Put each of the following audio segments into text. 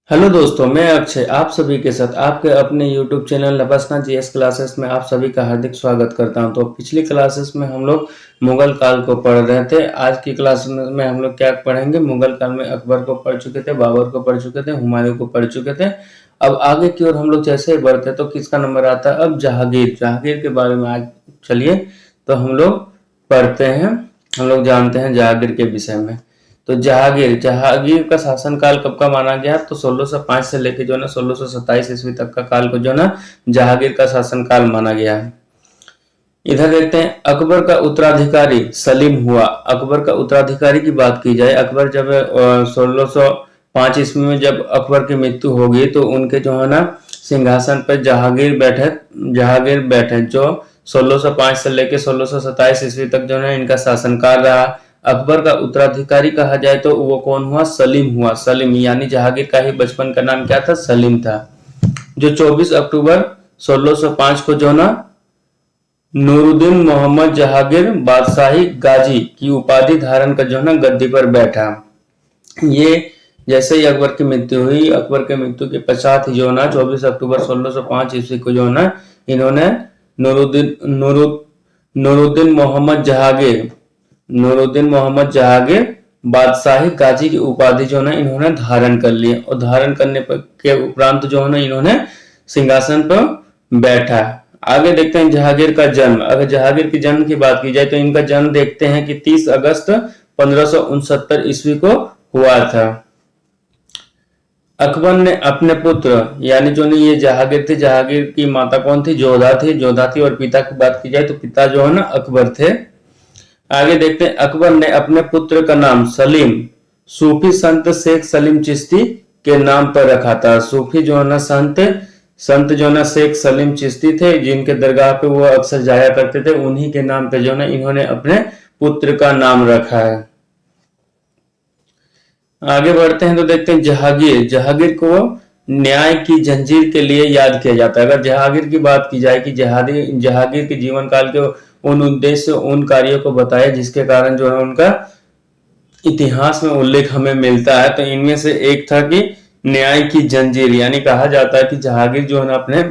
Hello दोस्तों, मैं अक्षय आप सभी के साथ आपके अपने YouTube चैनल लबस्ना जीएस क्लासेस में आप सभी का हार्दिक स्वागत करता हूं। तो पिछली क्लासेस में हम लोग मुगल काल को पढ़ रहे थे। आज की क्लास में हम लोग क्या पढ़ेंगे? मुगल काल में अकबर को पढ़ चुके थे, बाबर को पढ़ चुके थे, हुमायूं को पढ़ चुके थे। अब आगे की ओर हम लोग जैसे ही बढ़ते तो किसका नंबर आता है? अब जहांगीर जहांगीर के बारे में आज चलिए तो हम लोग पढ़ते हैं, हम लोग जानते हैं जहांगीर के विषय में। तो जहांगीर जहांगीर का शासनकाल कब का माना गया? तो 1605 से लेके जो है ना 1627 ईस्वी तक का काल को जो है ना जहांगीर का शासनकाल माना गया है। इधर देखते हैं अकबर का उत्तराधिकारी सलीम हुआ। अकबर का उत्तराधिकारी की बात की जाए, अकबर जब 1605 ईस्वी में जब अकबर की मृत्यु होगी तो उनके जो है ना सिंहासन पर जहांगीर बैठे जो 1605 से लेके 1627 ईस्वी तक जो है इनका शासनकाल रहा। अकबर का उत्तराधिकारी कहा जाए तो वो कौन हुआ? सलीम हुआ। सलीम यानी जहांगीर का ही बचपन का नाम क्या था? सलीम था। जो 24 अक्टूबर 1605 को जो ना नूरुद्दीन मोहम्मद जहांगीर बादशाही गाजी की उपाधि धारण कर जो ना गद्दी पर बैठा। ये जैसे ही अकबर की मृत्यु हुई, अकबर के मृत्यु के पश्चात जो ना 24 अक्टूबर 1605 ईस्वी को जो ना इन्होंने नूरुद्दीन मोहम्मद जहांगीर बादशाही गाजी की उपाधि जो है इन्होंने धारण कर ली और धारण करने के उपरांत जो है ना इन्होंने सिंहासन पर बैठा। आगे देखते हैं जहांगीर का जन्म। अगर जहांगीर की जन्म की बात की जाए तो इनका जन्म देखते हैं कि 30 अगस्त 1569 ईस्वी को हुआ था। अकबर ने अपने पुत्र यानी जो नहीं ये जहांगीर थे, जहांगीर की माता कौन थी? जोधा थी और पिता की बात की जाए तो पिता जो है ना अकबर थे। आगे देखते हैं अकबर ने अपने पुत्र का नाम सलीम सूफी संत शेख सलीम चिश्ती के नाम पर रखा था। सूफी जो है ना संत जो ना शेख सलीम चिश्ती थे, जिनके दरगाह पे वो अक्सर जाया करते थे, उन्हीं के नाम पे जो ना इन्होंने अपने पुत्र का नाम रखा है। आगे बढ़ते हैं तो देखते हैं जहांगीर को न्याय की जंजीर के लिए याद किया जाता है। अगर जहांगीर की बात की जाए कि जहांगीर के जीवन काल के उन उद्देश्य उन कार्यों को बताया जिसके कारण जो है उनका इतिहास में उल्लेख हमें मिलता है, तो इनमें से एक था कि न्याय की जंजीर, यानी कहा जाता है कि जहांगीर जो है ना अपने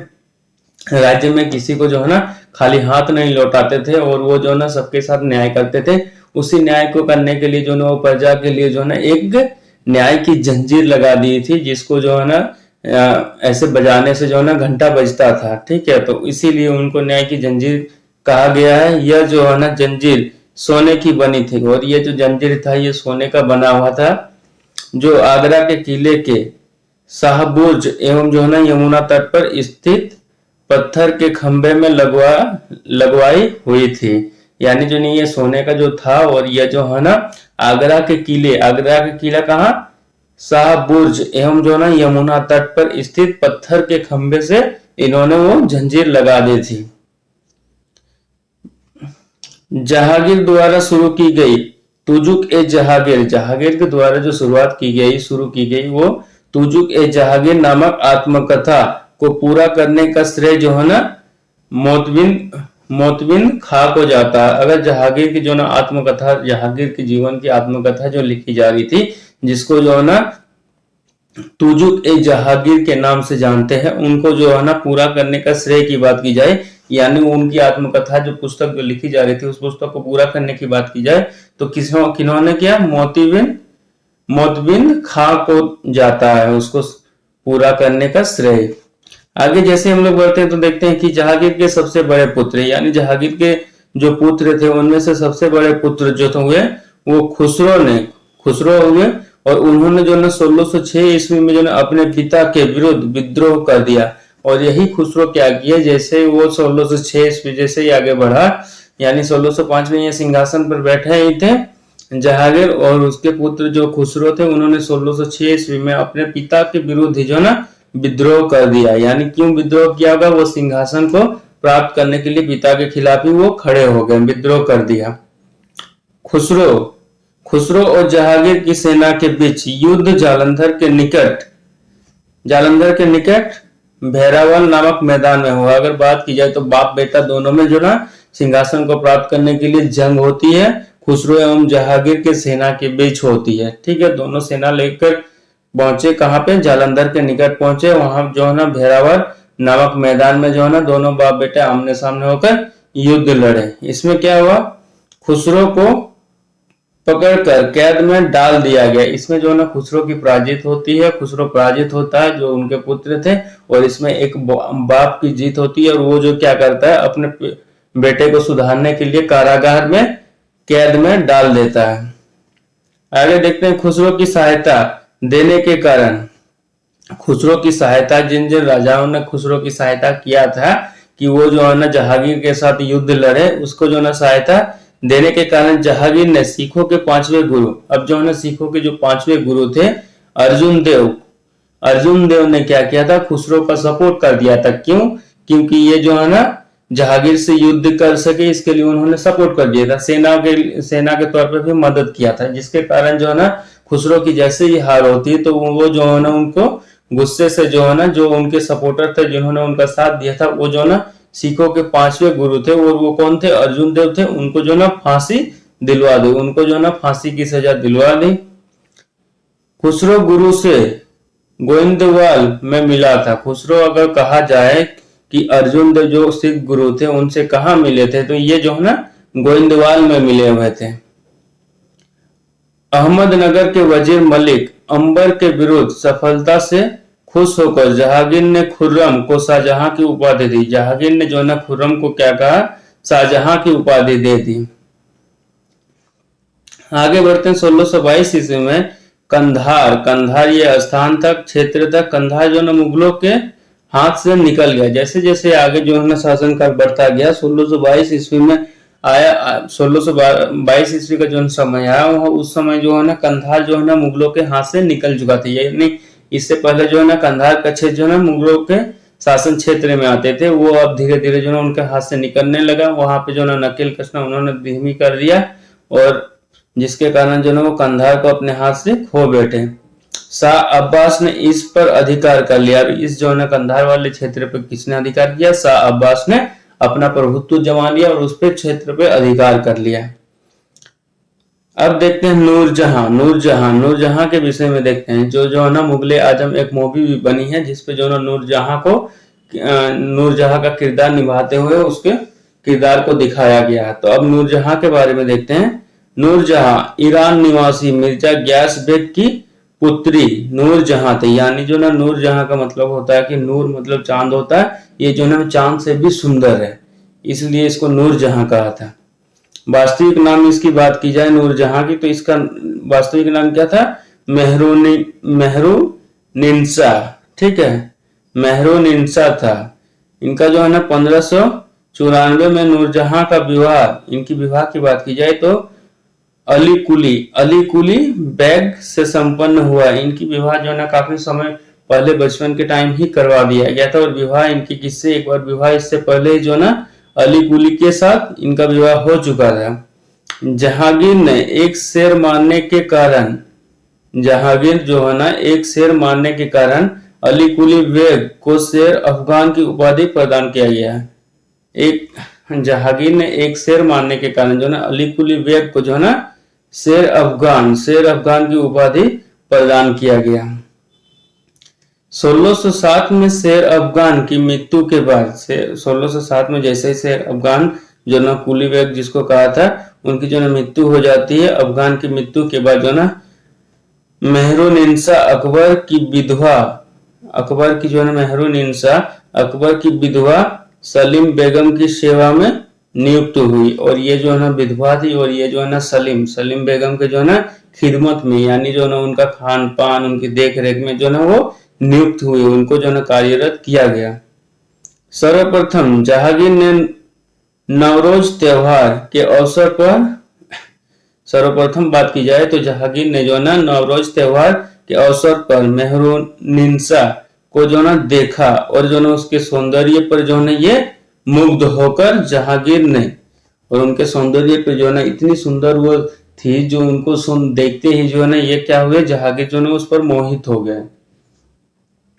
राज्य में किसी को जो है ना खाली हाथ नहीं लौटाते थे और वो जो है ना सबके साथ न्याय करते थे। उसी न्याय को करने के लिए जो है वो प्रजा के लिए जो है ना एक न्याय की जंजीर लगा दी थी, जिसको जो है ना ऐसे बजाने से जो है ना घंटा बजता था। ठीक है, तो इसीलिए उनको न्याय की जंजीर कहा गया है। यह जो है ना जंजीर सोने की बनी थी और ये जो जंजीर था ये सोने का बना हुआ था, जो आगरा के किले के शाहबुर्ज एवं जो है ना यमुना तट पर स्थित पत्थर के खंभे में लगवाई हुई थी। यानी जो नहीं ये सोने का जो था और यह जो है ना आगरा के किला कहाँ? शाहबुर्ज एवं जो है ना यमुना तट पर स्थित पत्थर के खंभे से इन्होंने वो जंजीर लगा दी थी। जहांगीर द्वारा शुरू की गई तुजुक ए जहांगीर के द्वारा जो शुरू की गई वो तुजुक ए जहांगीर नामक आत्मकथा को पूरा करने का श्रेय जो है ना मोतबिन खां को जाता है। अगर जहांगीर की जो ना आत्मकथा, जहांगीर के जीवन की आत्मकथा जो लिखी जा रही थी, जिसको जो है ना तुजुक ए जहांगीर के नाम से जानते हैं, उनको जो है ना पूरा करने का श्रेय की बात की जाए, यानी उनकी आत्मकथा जो पुस्तक जो लिखी जा रही थी उस पुस्तक को पूरा करने की बात की जाए तो किन्होंने किया? मोतबिन खां को जाता है उसको पूरा करने का श्रेय। आगे जैसे हम लोग बढ़ते हैं तो देखते हैं कि जहांगीर के सबसे बड़े पुत्र यानी जहांगीर के जो पुत्र थे उनमें से सबसे बड़े पुत्र जो हुए वो खुसरो हुए और उन्होंने जो ना 1606 ईस्वी में जो ना अपने पिता के विरुद्ध विद्रोह कर दिया। और यही खुसरो क्या किया, जैसे वो 1606 ईस्वी जैसे ही आगे बढ़ा, यानी 1605 में ये सिंहासन पर बैठे ही थे जहांगीर, और उसके पुत्र जो खुसरो थे उन्होंने 1606 ईस्वी में अपने पिता के विरुद्ध जो ना विद्रोह कर दिया। यानी क्यों विद्रोह किया होगा? वो सिंहासन को प्राप्त करने के लिए पिता के खिलाफ ही वो खड़े हो गए, विद्रोह कर दिया। खुसरो और जहांगीर की सेना के बीच युद्ध जालंधर के निकट भैरावल नामक मैदान में हुआ। अगर बात की जाए तो बाप बेटा दोनों में जो ना सिंहासन को प्राप्त करने के लिए जंग होती है, खुसरो एवं जहांगीर के सेना के बीच होती है। ठीक है, दोनों सेना लेकर पहुंचे, कहाँ पे, जालंधर के निकट पहुंचे। वहां जो है ना भेरावल नामक मैदान में जो है ना दोनों बाप बेटे आमने सामने होकर युद्ध लड़े। इसमें क्या हुआ, खुसरो को पकड़कर कैद में डाल दिया गया। इसमें जो है ना खुसरो की पराजित होती है, खुसरो पराजित होता है जो उनके पुत्र थे, और इसमें एक बाप की जीत होती है, और वो जो क्या करता है अपने बेटे को सुधारने के लिए कारागार में कैद में डाल देता है। आगे देखते हैं, खुसरो की सहायता देने के कारण, खुसरो की सहायता, जिन जिन राजाओं ने खुसरो की सहायता किया था कि वो जो है ना जहांगीर के साथ युद्ध लड़े, उसको जो है ना सहायता देने के कारण जहांगीर ने सिखों के 5वें गुरु, अब जो है ना सिखों के जो 5वें गुरु थे अर्जुन देव, अर्जुन देव ने क्या किया था, खुसरो का सपोर्ट कर दिया था। क्यों, क्योंकि ये जो है ना जहांगीर से युद्ध कर सके, इसके लिए उन्होंने सपोर्ट कर दिया था, सेना के तौर पर भी मदद किया था, जिसके कारण जो है ना खुसरो की जैसे ही हार होती है तो वो जो है ना उनको गुस्से से जो है ना, जो उनके सपोर्टर थे जिन्होंने उनका साथ दिया था, वो जो है ना सिखों के 5वें गुरु थे, और वो कौन थे, अर्जुन देव थे। उनको जो है ना फांसी दिलवा दी, उनको जो है ना फांसी की सजा दिलवा दी। खुसरो गुरु से गोविंदवाल में मिला था। खुसरो अगर कहा जाए कि अर्जुन देव जो सिख गुरु थे उनसे कहा मिले थे, तो ये जो है ना गोविंदवाल में मिले हुए थे। अहमदनगर के वजीर मलिक अंबर के विरुद्ध सफलता से खुश होकर जहांगीर ने खुर्रम को शाहजहां की उपाधि दी। जहांगीर ने जो है ना खुर्रम को क्या कहा, शाहजहां की उपाधि दे दी। आगे बढ़ते हैं, 1622 ईस्वी में कंधार, कंधार ये स्थान तक, क्षेत्र तक, कंधार जो है ना मुगलों के हाथ से निकल गया। जैसे जैसे आगे जो है ना शासनकाल बढ़ता गया, 1622 ईस्वी में आया, 1622 ईस्वी का जो समय आया वह उस समय जो है ना कंधार जो है ना मुगलों के हाथ से निकल चुका था। यानी इससे पहले जो है ना कंधार का क्षेत्र जो है ना मुगलों के शासन क्षेत्र में आते थे, वो अब धीरे धीरे जो है उनके हाथ से निकलने लगा। वहां पे जो है ना नकेल कसना उन्होंने धीमी कर दिया, और जिसके कारण जो है वो कंधार को अपने हाथ से खो बैठे। शाह अब्बास ने इस पर अधिकार कर लिया। इस जो है ना कंधार वाले क्षेत्र पर किसने अधिकार किया, शाह अब्बास ने अपना प्रभुत्व जमा लिया और उस पे क्षेत्र पे अधिकार कर लिया। अब देखते हैं नूरजहां, नूरजहां, नूरजहां के विषय में देखते हैं। जो है ना मुगले आजम एक मूवी भी बनी है जिसपे जो है नूरजहां को, नूरजहां का किरदार निभाते हुए उसके किरदार को दिखाया गया है। तो अब नूरजहां के बारे में देखते हैं। नूरजहां ईरान निवासी मिर्जा ग्यास बेग की पुत्री नूरजहां थी। यानी जो ना नूरजहां का मतलब होता है कि नूर मतलब चांद होता है, ये जो ना चांद से भी सुंदर है, इसलिए इसको नूरजहां कहा था। वास्तविक नाम इसकी बात की जाए नूरजहां की, तो इसका वास्तविक नाम क्या था, मेहरुनिन्सा, ठीक है, मेहरुनिन्सा था। इनका जो है ना 1594 में नूरजहां का विवाह, इनकी विवाह की बात की जाए तो अली कुली बैग से संपन्न हुआ। इनकी विवाह जो है ना काफी समय पहले बचपन के टाइम ही करवा दिया गया था, और विवाह इनकी किससे, एक बार विवाह इससे पहले जो ना अली कुली के साथ इनका विवाह हो चुका था। जहांगीर ने एक शेर मारने के कारण, जहांगीर जो है ना एक शेर मारने के कारण अली कुली बेग को शेर अफगान की उपाधि प्रदान किया गया है। एक जहांगीर ने एक शेर मारने के कारण जो ना अली कुली बेग को जो है ना शेर अफगान की उपाधि प्रदान किया गया। 1607 में शेर अफगान की मृत्यु के बाद, 1607 में जैसे ही शेर अफगान जो ना कुली बेग जिसको कहा था, उनकी जो ना मृत्यु हो जाती है। अफगान की मृत्यु के बाद जो ना मेहरुनिन्सा अकबर की विधवा, अकबर की जो है मेहरुनिन्सा अकबर की विधवा सलीम बेगम की सेवा में नियुक्त हुई, और ये जो है ना विधवा थी, और ये जो है ना सलीम बेगम के जो है ना खिदमत में, यानी जो है ना उनका खान पान, उनकी देख रेख में जो है ना वो नियुक्त हुई, उनको जो है ना कार्यरत किया गया। सर्वप्रथम जहांगीर ने नवरोज त्योहार के अवसर पर, सर्वप्रथम बात की जाए तो जहांगीर ने जो है ना नवरोज त्योहार के अवसर पर मेहरुनिन्सा को जो ना देखा, और जो ना उसके सौंदर्य पर जो है ये मुग्ध होकर जहांगीर ने, और उनके सौंदर्य पे जो है ना इतनी सुंदर वो थी, जो उनको देखते ही जो है ना ये क्या हुए, जहांगीर जो है उस पर मोहित हो गए,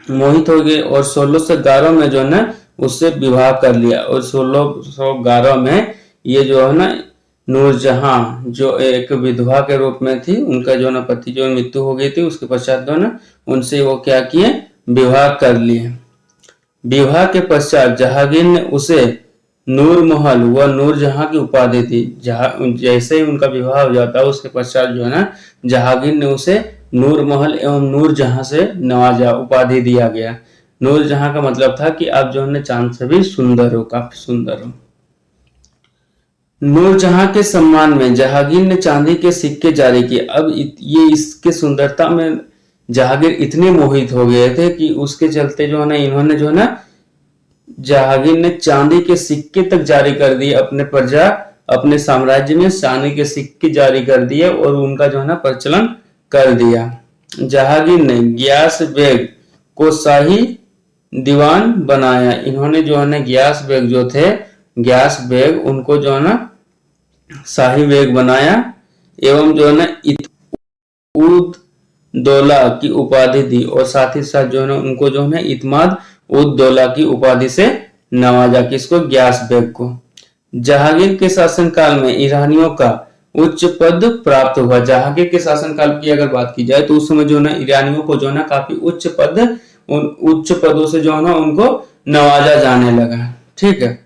और 1611 में जो है ना उससे विवाह कर लिया। और 1611 में ये जो है ना नूरजहां जो एक विधवा के रूप में थी, उनका जो ना पति जो मृत्यु हो गई थी, उसके पश्चात जो ना उनसे वो क्या किए, विवाह कर लिए। विवाह के पश्चात जहांगीर ने उसे नूर महल व नूरजहां की उपाधि दी। जैसे ही उनका विवाह हो जाता है उसके पश्चात जो है ना जहांगीर ने उसे नूर महल एवं नूरजहां से नवाजा, उपाधि दिया गया। नूरजहां का मतलब था कि आप जो है चांद से भी सुंदर हो, काफी सुंदर हो। नूरजहां के सम्मान में जहांगीर ने चांदी के सिक्के जारी किए। अब ये इसके सुंदरता में जहांगीर इतने मोहित हो गए थे कि उसके चलते जो है ना इन्होंने जो है ना जहांगीर ने चांदी के सिक्के तक जारी कर दिए अपने साम्राज्य में चांदी के सिक्के जारी कर दिए और उनका जो है ना प्रचलन कर दिया। जहांगीर ने गियास बेग को शाही दीवान बनाया। इन्होंने जो है ना गियास बेग जो थे, गियास बेग उनको जो है ना शाही बेग बनाया एवं जो है ना उद दौला की उपाधि दी और साथ ही साथ जो है ना उनको जो है ना इत्माद उद दौला की उपाधि से नवाजा। किसको? गियास बेग को। जहांगीर के शासनकाल में ईरानियों का उच्च पद प्राप्त हुआ। जहांगीर के शासनकाल की अगर बात की जाए तो उस समय जो है ना ईरानियों को जो है ना काफी उच्च पदों से जो है ना उनको नवाजा जाने लगा। ठीक है,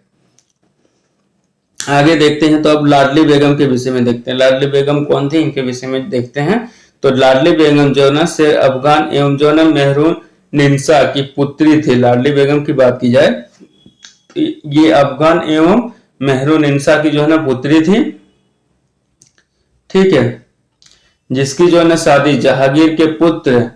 आगे देखते हैं। तो अब लाडली बेगम के विषय में देखते हैं। लाडली बेगम कौन थी, इनके विषय में देखते हैं। तो लाडली बेगम जो ना शेर अफगान एवं जो ना मेहरून निंसा की पुत्री थी। लाडली बेगम की बात की जाए ये अफगान एवं मेहरून निंसा की जो है ना पुत्री थी। ठीक है, जिसकी जो है ना शादी जहांगीर के पुत्र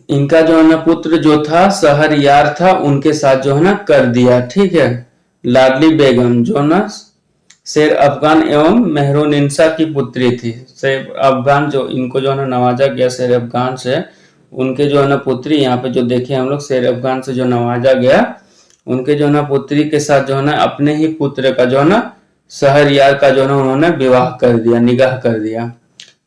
इनका जो है ना पुत्र जो था शहरयार था, उनके साथ जो है ना कर दिया। ठीक है, लाडली बेगम जो ना शेर अफगान एवं मेहरुनिसा की पुत्री थी। शेर अफगान जो इनको जो है ना नवाजा गया शेर अफगान से, उनके जो है ना पुत्री यहाँ पे जो देखे हम लोग शेर अफगान से जो नवाजा गया, उनके जो है ना पुत्री के साथ जो है ना अपने ही पुत्र का जो है ना शहरयार का जो है ना उन्होंने विवाह कर दिया, निकाह कर दिया।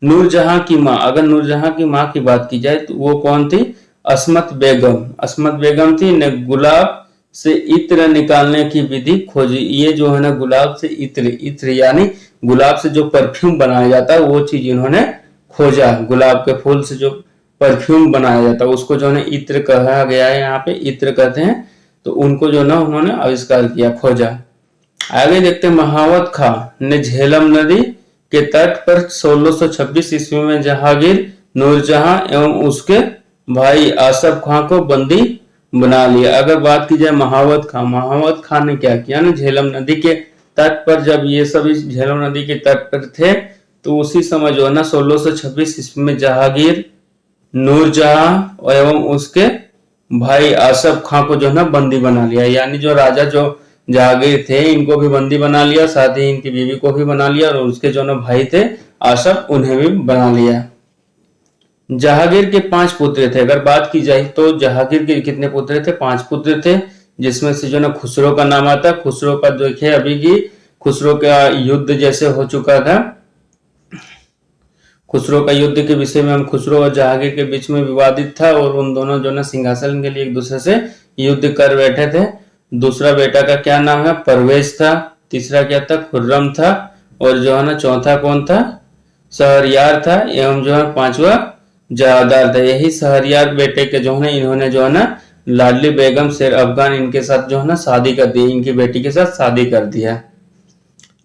नूरजहां की माँ, अगर नूरजहां की माँ की बात की जाए तो वो कौन थी? अस्मत बेगम। अस्मत बेगम थी ने गुलाब से इत्र निकालने की विधि खोजी। ये जो है ना गुलाब से इत्र यानी गुलाब से जो परफ्यूम बनाया जाता है वो चीज इन्होंने खोजा। गुलाब के फूल से जो परफ्यूम बनाया जाता है उसको जो है ना इत्र कहा गया है, यहाँ पे इत्र कहते हैं। तो उनको जो ना उन्होंने आविष्कार किया, खोजा। आगे देखते हैं। महावत खां ने झेलम नदी के तट पर 1626 ईस्वी में जहांगीर, नूरजहां एवं उसके भाई आसफ खां को बंदी बना लिया। अगर बात की जाए महावत खां ने क्या किया ना, झेलम नदी के तट पर जब ये सभी झेलम नदी के तट पर थे तो उसी समय जो है ना 1626 ईस्वी में जहांगीर, नूरजहां एवं उसके भाई आसफ खां को जो है ना बंदी बना लिया। यानी जो राजा जो जहांगीर थे इनको भी बंदी बना लिया, साथ ही इनकी बीवी को भी बना लिया और उसके जो ना भाई थे आसफ, उन्हें भी बना लिया। जहांगीर के 5 पुत्र थे। अगर बात की जाए तो जहांगीर के कितने पुत्र थे? 5 पुत्र थे, जिसमें से जो ना खुसरो का नाम आता है। खुसरो का देखिए अभी की खुसरो का युद्ध जैसे हो चुका था। खुसरो का युद्ध के विषय में हम खुसरो और जहांगीर के बीच में विवादित था और उन दोनों जो ना सिंहासन के लिए एक दूसरे से युद्ध कर बैठे थे। दूसरा बेटा का क्या नाम है? परवेज था। तीसरा क्या था? खुर्रम था। और जो है ना चौथा कौन था? शहरयार था। एवं जो है 5वां जहादार था। यही शहरयार बेटे के जो है ना इन्होंने जो है ना लाडली बेगम शेर अफगान इनके साथ जो है ना शादी कर दी, इनकी बेटी के साथ शादी कर दिया।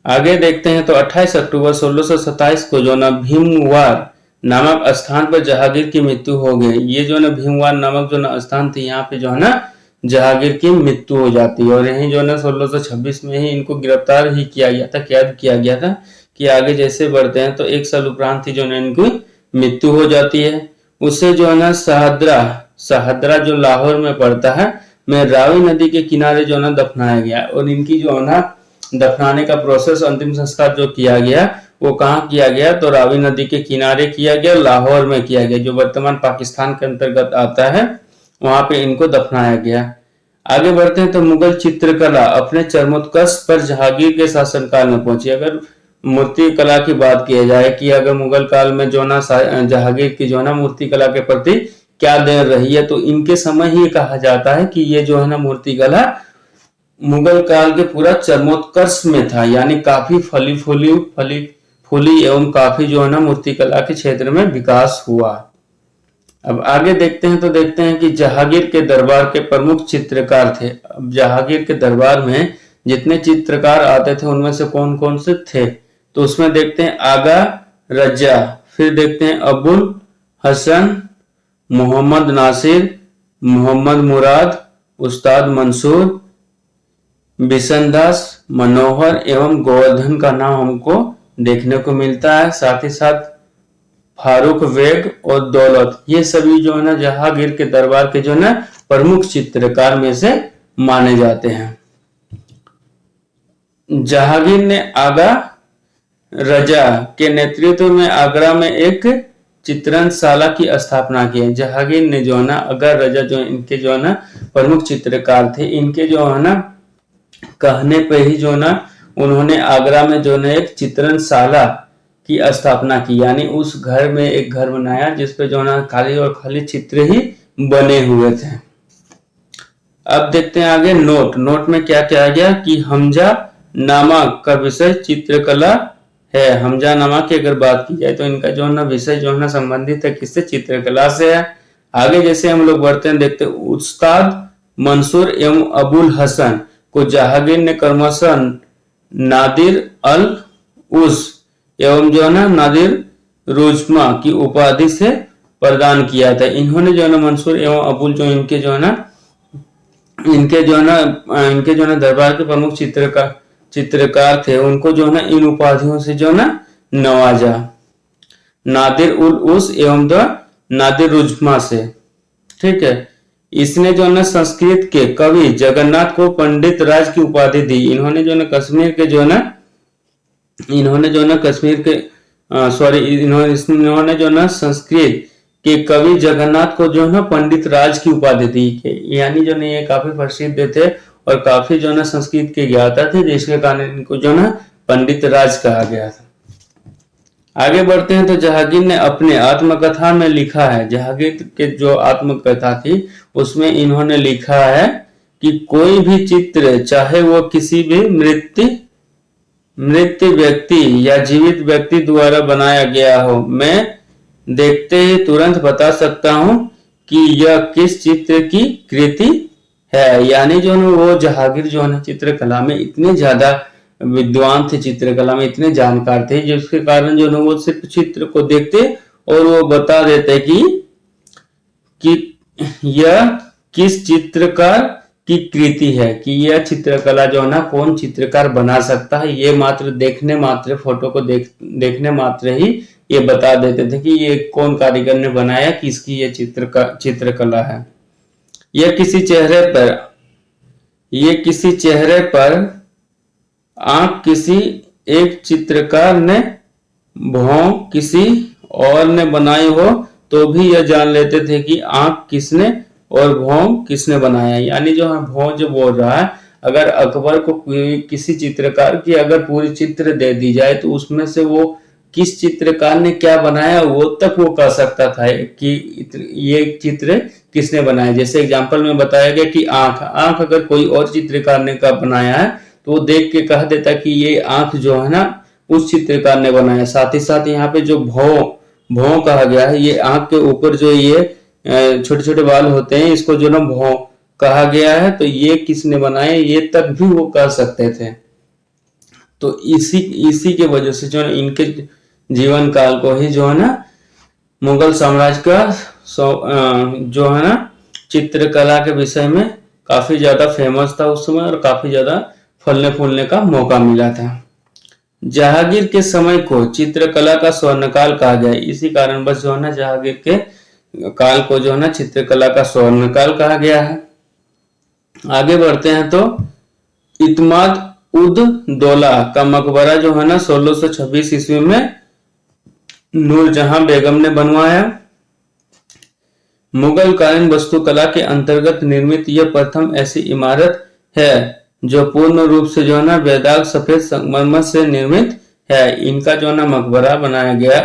आगे देखते हैं। तो 28 अक्टूबर 1627 को जो ना भीमवार नामक स्थान पर जहांगीर की मृत्यु हो गई। ये जो ना भीमवार नामक जो ना स्थान थी, यहाँ पे जो है ना जहांगीर की मृत्यु हो जाती है। और यही जो ना 1626 में ही इनको गिरफ्तार ही किया गया था, कैद किया गया था कि आगे जैसे बढ़ते हैं। तो 1 साल उपरांत ही जो ना इनकी मृत्यु हो जाती है। उससे जो है ना शहादरा जो लाहौर में पड़ता है, में रावी नदी के किनारे जो ना दफनाया गया। और इनकी जो है ना दफनाने का प्रोसेस, अंतिम संस्कार जो किया गया वो कहाँ किया गया? तो रावी नदी के किनारे किया गया, लाहौर में किया गया, जो वर्तमान पाकिस्तान के अंतर्गत आता है। वहां पे इनको दफनाया गया। आगे बढ़ते हैं। तो मुगल चित्रकला अपने चरमोत्कर्ष पर जहांगीर के शासनकाल में पहुंची। अगर मूर्ति कला की बात की जाए कि अगर मुगल काल में जो ना जहांगीर की जो ना मूर्ति कला के प्रति क्या देर रही है, तो इनके समय ही कहा जाता है कि ये जो है ना मूर्ति कला मुगल काल के पूरा चरमोत्कर्ष में था, यानी काफी फली एवं काफी जो है ना मूर्तिकला के क्षेत्र में विकास हुआ। अब आगे देखते हैं तो देखते हैं कि जहांगीर के दरबार के प्रमुख चित्रकार थे। अब जहांगीर के दरबार में जितने चित्रकार आते थे उनमें से कौन कौन से थे, तो उसमें देखते हैं आगा रजा, फिर देखते हैं अबुल हसन, मोहम्मद नासिर, मोहम्मद मुराद, उस्ताद मंसूर, बिशनदास, मनोहर एवं गोवर्धन का नाम हमको देखने को मिलता है। साथ ही साथ फारूक बेग और दौलत, ये सभी जो है ना जहांगीर के दरबार के जो है ना प्रमुख चित्रकार में से माने जाते हैं। जहांगीर ने आगा रजा के नेतृत्व में आगरा में एक चित्रणशाला की स्थापना की है। जहांगीर ने जो है ना आगा रजा जो इनके जो है ना प्रमुख चित्रकार थे, इनके जो है ना कहने पे ही जो है ना उन्होंने आगरा में जो है एक चित्रणशाला की स्थापना की, यानी उस घर में एक घर बनाया जिसपे जो है ना खाली और खाली चित्र ही बने हुए थे। अब देखते हैं आगे नोट में क्या क्या आ गया कि हमजा नामा का विषय चित्रकला है। हमजा नामा की अगर बात की जाए तो इनका जो है ना विषय जो है ना संबंधित है किससे, चित्रकला से है। आगे जैसे हम लोग बढ़ते हैं देखते हैं उस्ताद मंसूर एवं अबुल हसन को जहांगीर ने क्रमशः नादिर अल उस एवं जो है ना नादिर रुजमा की उपाधि से प्रदान किया था। इन्होंने जो है ना मंसूर एवं अबुल जो इनके जो है ना दरबार के प्रमुख चित्रकार थे, उनको जो है ना इन उपाधियों से जो है ना नवाजा, नादिर उल उस एवं द नादिर रुजमा से। ठीक है, इसने जो है ना संस्कृत के कवि जगन्नाथ को पंडित राज की उपाधि दी। इन्होंने जो है ना कश्मीर के जो है ना संस्कृत के कवि जगन्नाथ को जो है ना पंडित राज की उपाधि दी, यानी जो है ये काफी प्रसिद्ध थे और काफी जो है ना संस्कृत के ज्ञाता थे, जिसके कारण इनको जो है ना पंडित राज कहा गया था। आगे बढ़ते हैं तो जहांगीर ने अपने आत्मकथा में लिखा है, जहांगीर के जो आत्मकथा थी उसमें इन्होंने लिखा है कि कोई भी चित्र चाहे वो किसी भी मृत व्यक्ति या जीवित व्यक्ति द्वारा बनाया गया हो, मैं देखते ही तुरंत बता सकता हूं कि यह किस चित्र की कृति है। यानी जो है वो जहांगीर जो है चित्रकला में इतने ज्यादा विद्वान थे, चित्रकला में इतने जानकार थे, जिसके कारण जो है वो सिर्फ चित्र को देखते और वो बता देते कि यह किस चित्रकार की कृति है, कि यह चित्रकला जो है ना कौन चित्रकार बना सकता है। ये मात्र देखने मात्र फोटो को देखने मात्र ही ये बता देते थे कि ये कौन कारीगर ने बनाया, किसकी ये चित्रकला है। यह किसी चेहरे पर आंख किसी एक चित्रकार ने भौं किसी और ने बनाई हो तो भी यह जान लेते थे कि आंख किसने और भौं किसने बनाया। यानी जो है भौं जो बोल रहा है, अगर अकबर को किसी चित्रकार की अगर पूरी चित्र दे दी जाए तो उसमें से वो किस चित्रकार ने क्या बनाया वो तक वो कह सकता था कि ये चित्र किसने बनाया। जैसे एग्जांपल में बताया गया कि आंख अगर कोई और चित्रकार ने का बनाया है तो वो देख के कह देता कि ये आंख जो है ना उस चित्रकार ने बनाया। साथ ही साथ यहाँ पे जो भौं कहा गया है, ये आंख के ऊपर जो ये छोटे छोटे बाल होते हैं, इसको जो ना भौं कहा गया है, तो ये किसने बनाया ये तक भी वो कह सकते थे। तो इसी के वजह से जो है इनके जीवन काल को ही जो है ना मुगल साम्राज्य का जो है ना चित्रकला के विषय में काफी ज्यादा फेमस था उस समय और काफी ज्यादा फलने फूलने का मौका मिला था। जहांगीर के समय को चित्रकला का स्वर्णकाल कहा गया। इसी कारण बस जो है ना जहांगीर के काल को जो है ना चित्रकला का स्वर्णकाल कहा गया है। आगे बढ़ते हैं तो इत्माद उद दौला का मकबरा जो है ना 1626 ईस्वी में नूरजहां बेगम ने बनवाया। मुगल कालीन वास्तुकला के अंतर्गत निर्मित यह प्रथम ऐसी इमारत है जो पूर्ण रूप से जो है ना बेदाग सफेद संगमरमर से निर्मित है। इनका जो है ना मकबरा बनाया गया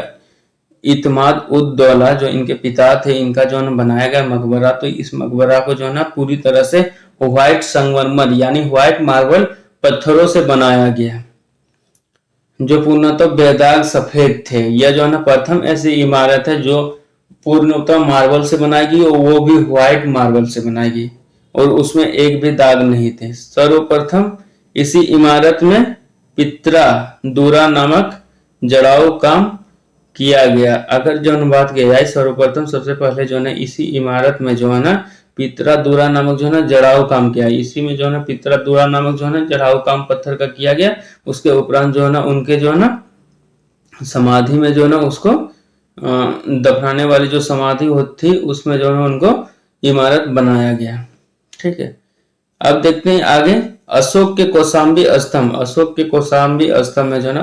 इत्माद उद दौला जो इनके पिता थे, इनका जो है ना बनाया गया मकबरा। तो इस मकबरा को जो है ना पूरी तरह से व्हाइट संगमरमर यानी व्हाइट मार्बल पत्थरों से बनाया गया, जो पूर्णतः बेदाग सफेद थे। यह जो है ना प्रथम ऐसी इमारत है जो पूर्णतः मार्बल से बनाई गई और वो भी व्हाइट मार्बल से बनाई गई और उसमें एक भी दाग नहीं थे। सर्वप्रथम इसी इमारत में पित्रा दूरा नामक जड़ाऊ काम किया गया। अगर जो है बात की जाए सर्वप्रथम सबसे पहले जो है ना इसी इमारत में जो है ना पित्रा दूरा नामक जो है ना जड़ाऊ काम किया। इसी में जो है ना पित्रा दूरा नामक जो है ना जड़ाऊ काम पत्थर का किया गया। उसके उपरांत जो है ना उनके जो है ना समाधि में जो है ना उसको दफनाने वाली जो समाधि होती थी उसमें जो है उनको इमारत बनाया गया। ठीक है, अब देखते हैं आगे अशोक के कौशाम्बी स्तंभ। अशोक के कौशाम्बी स्तंभ में जो है ना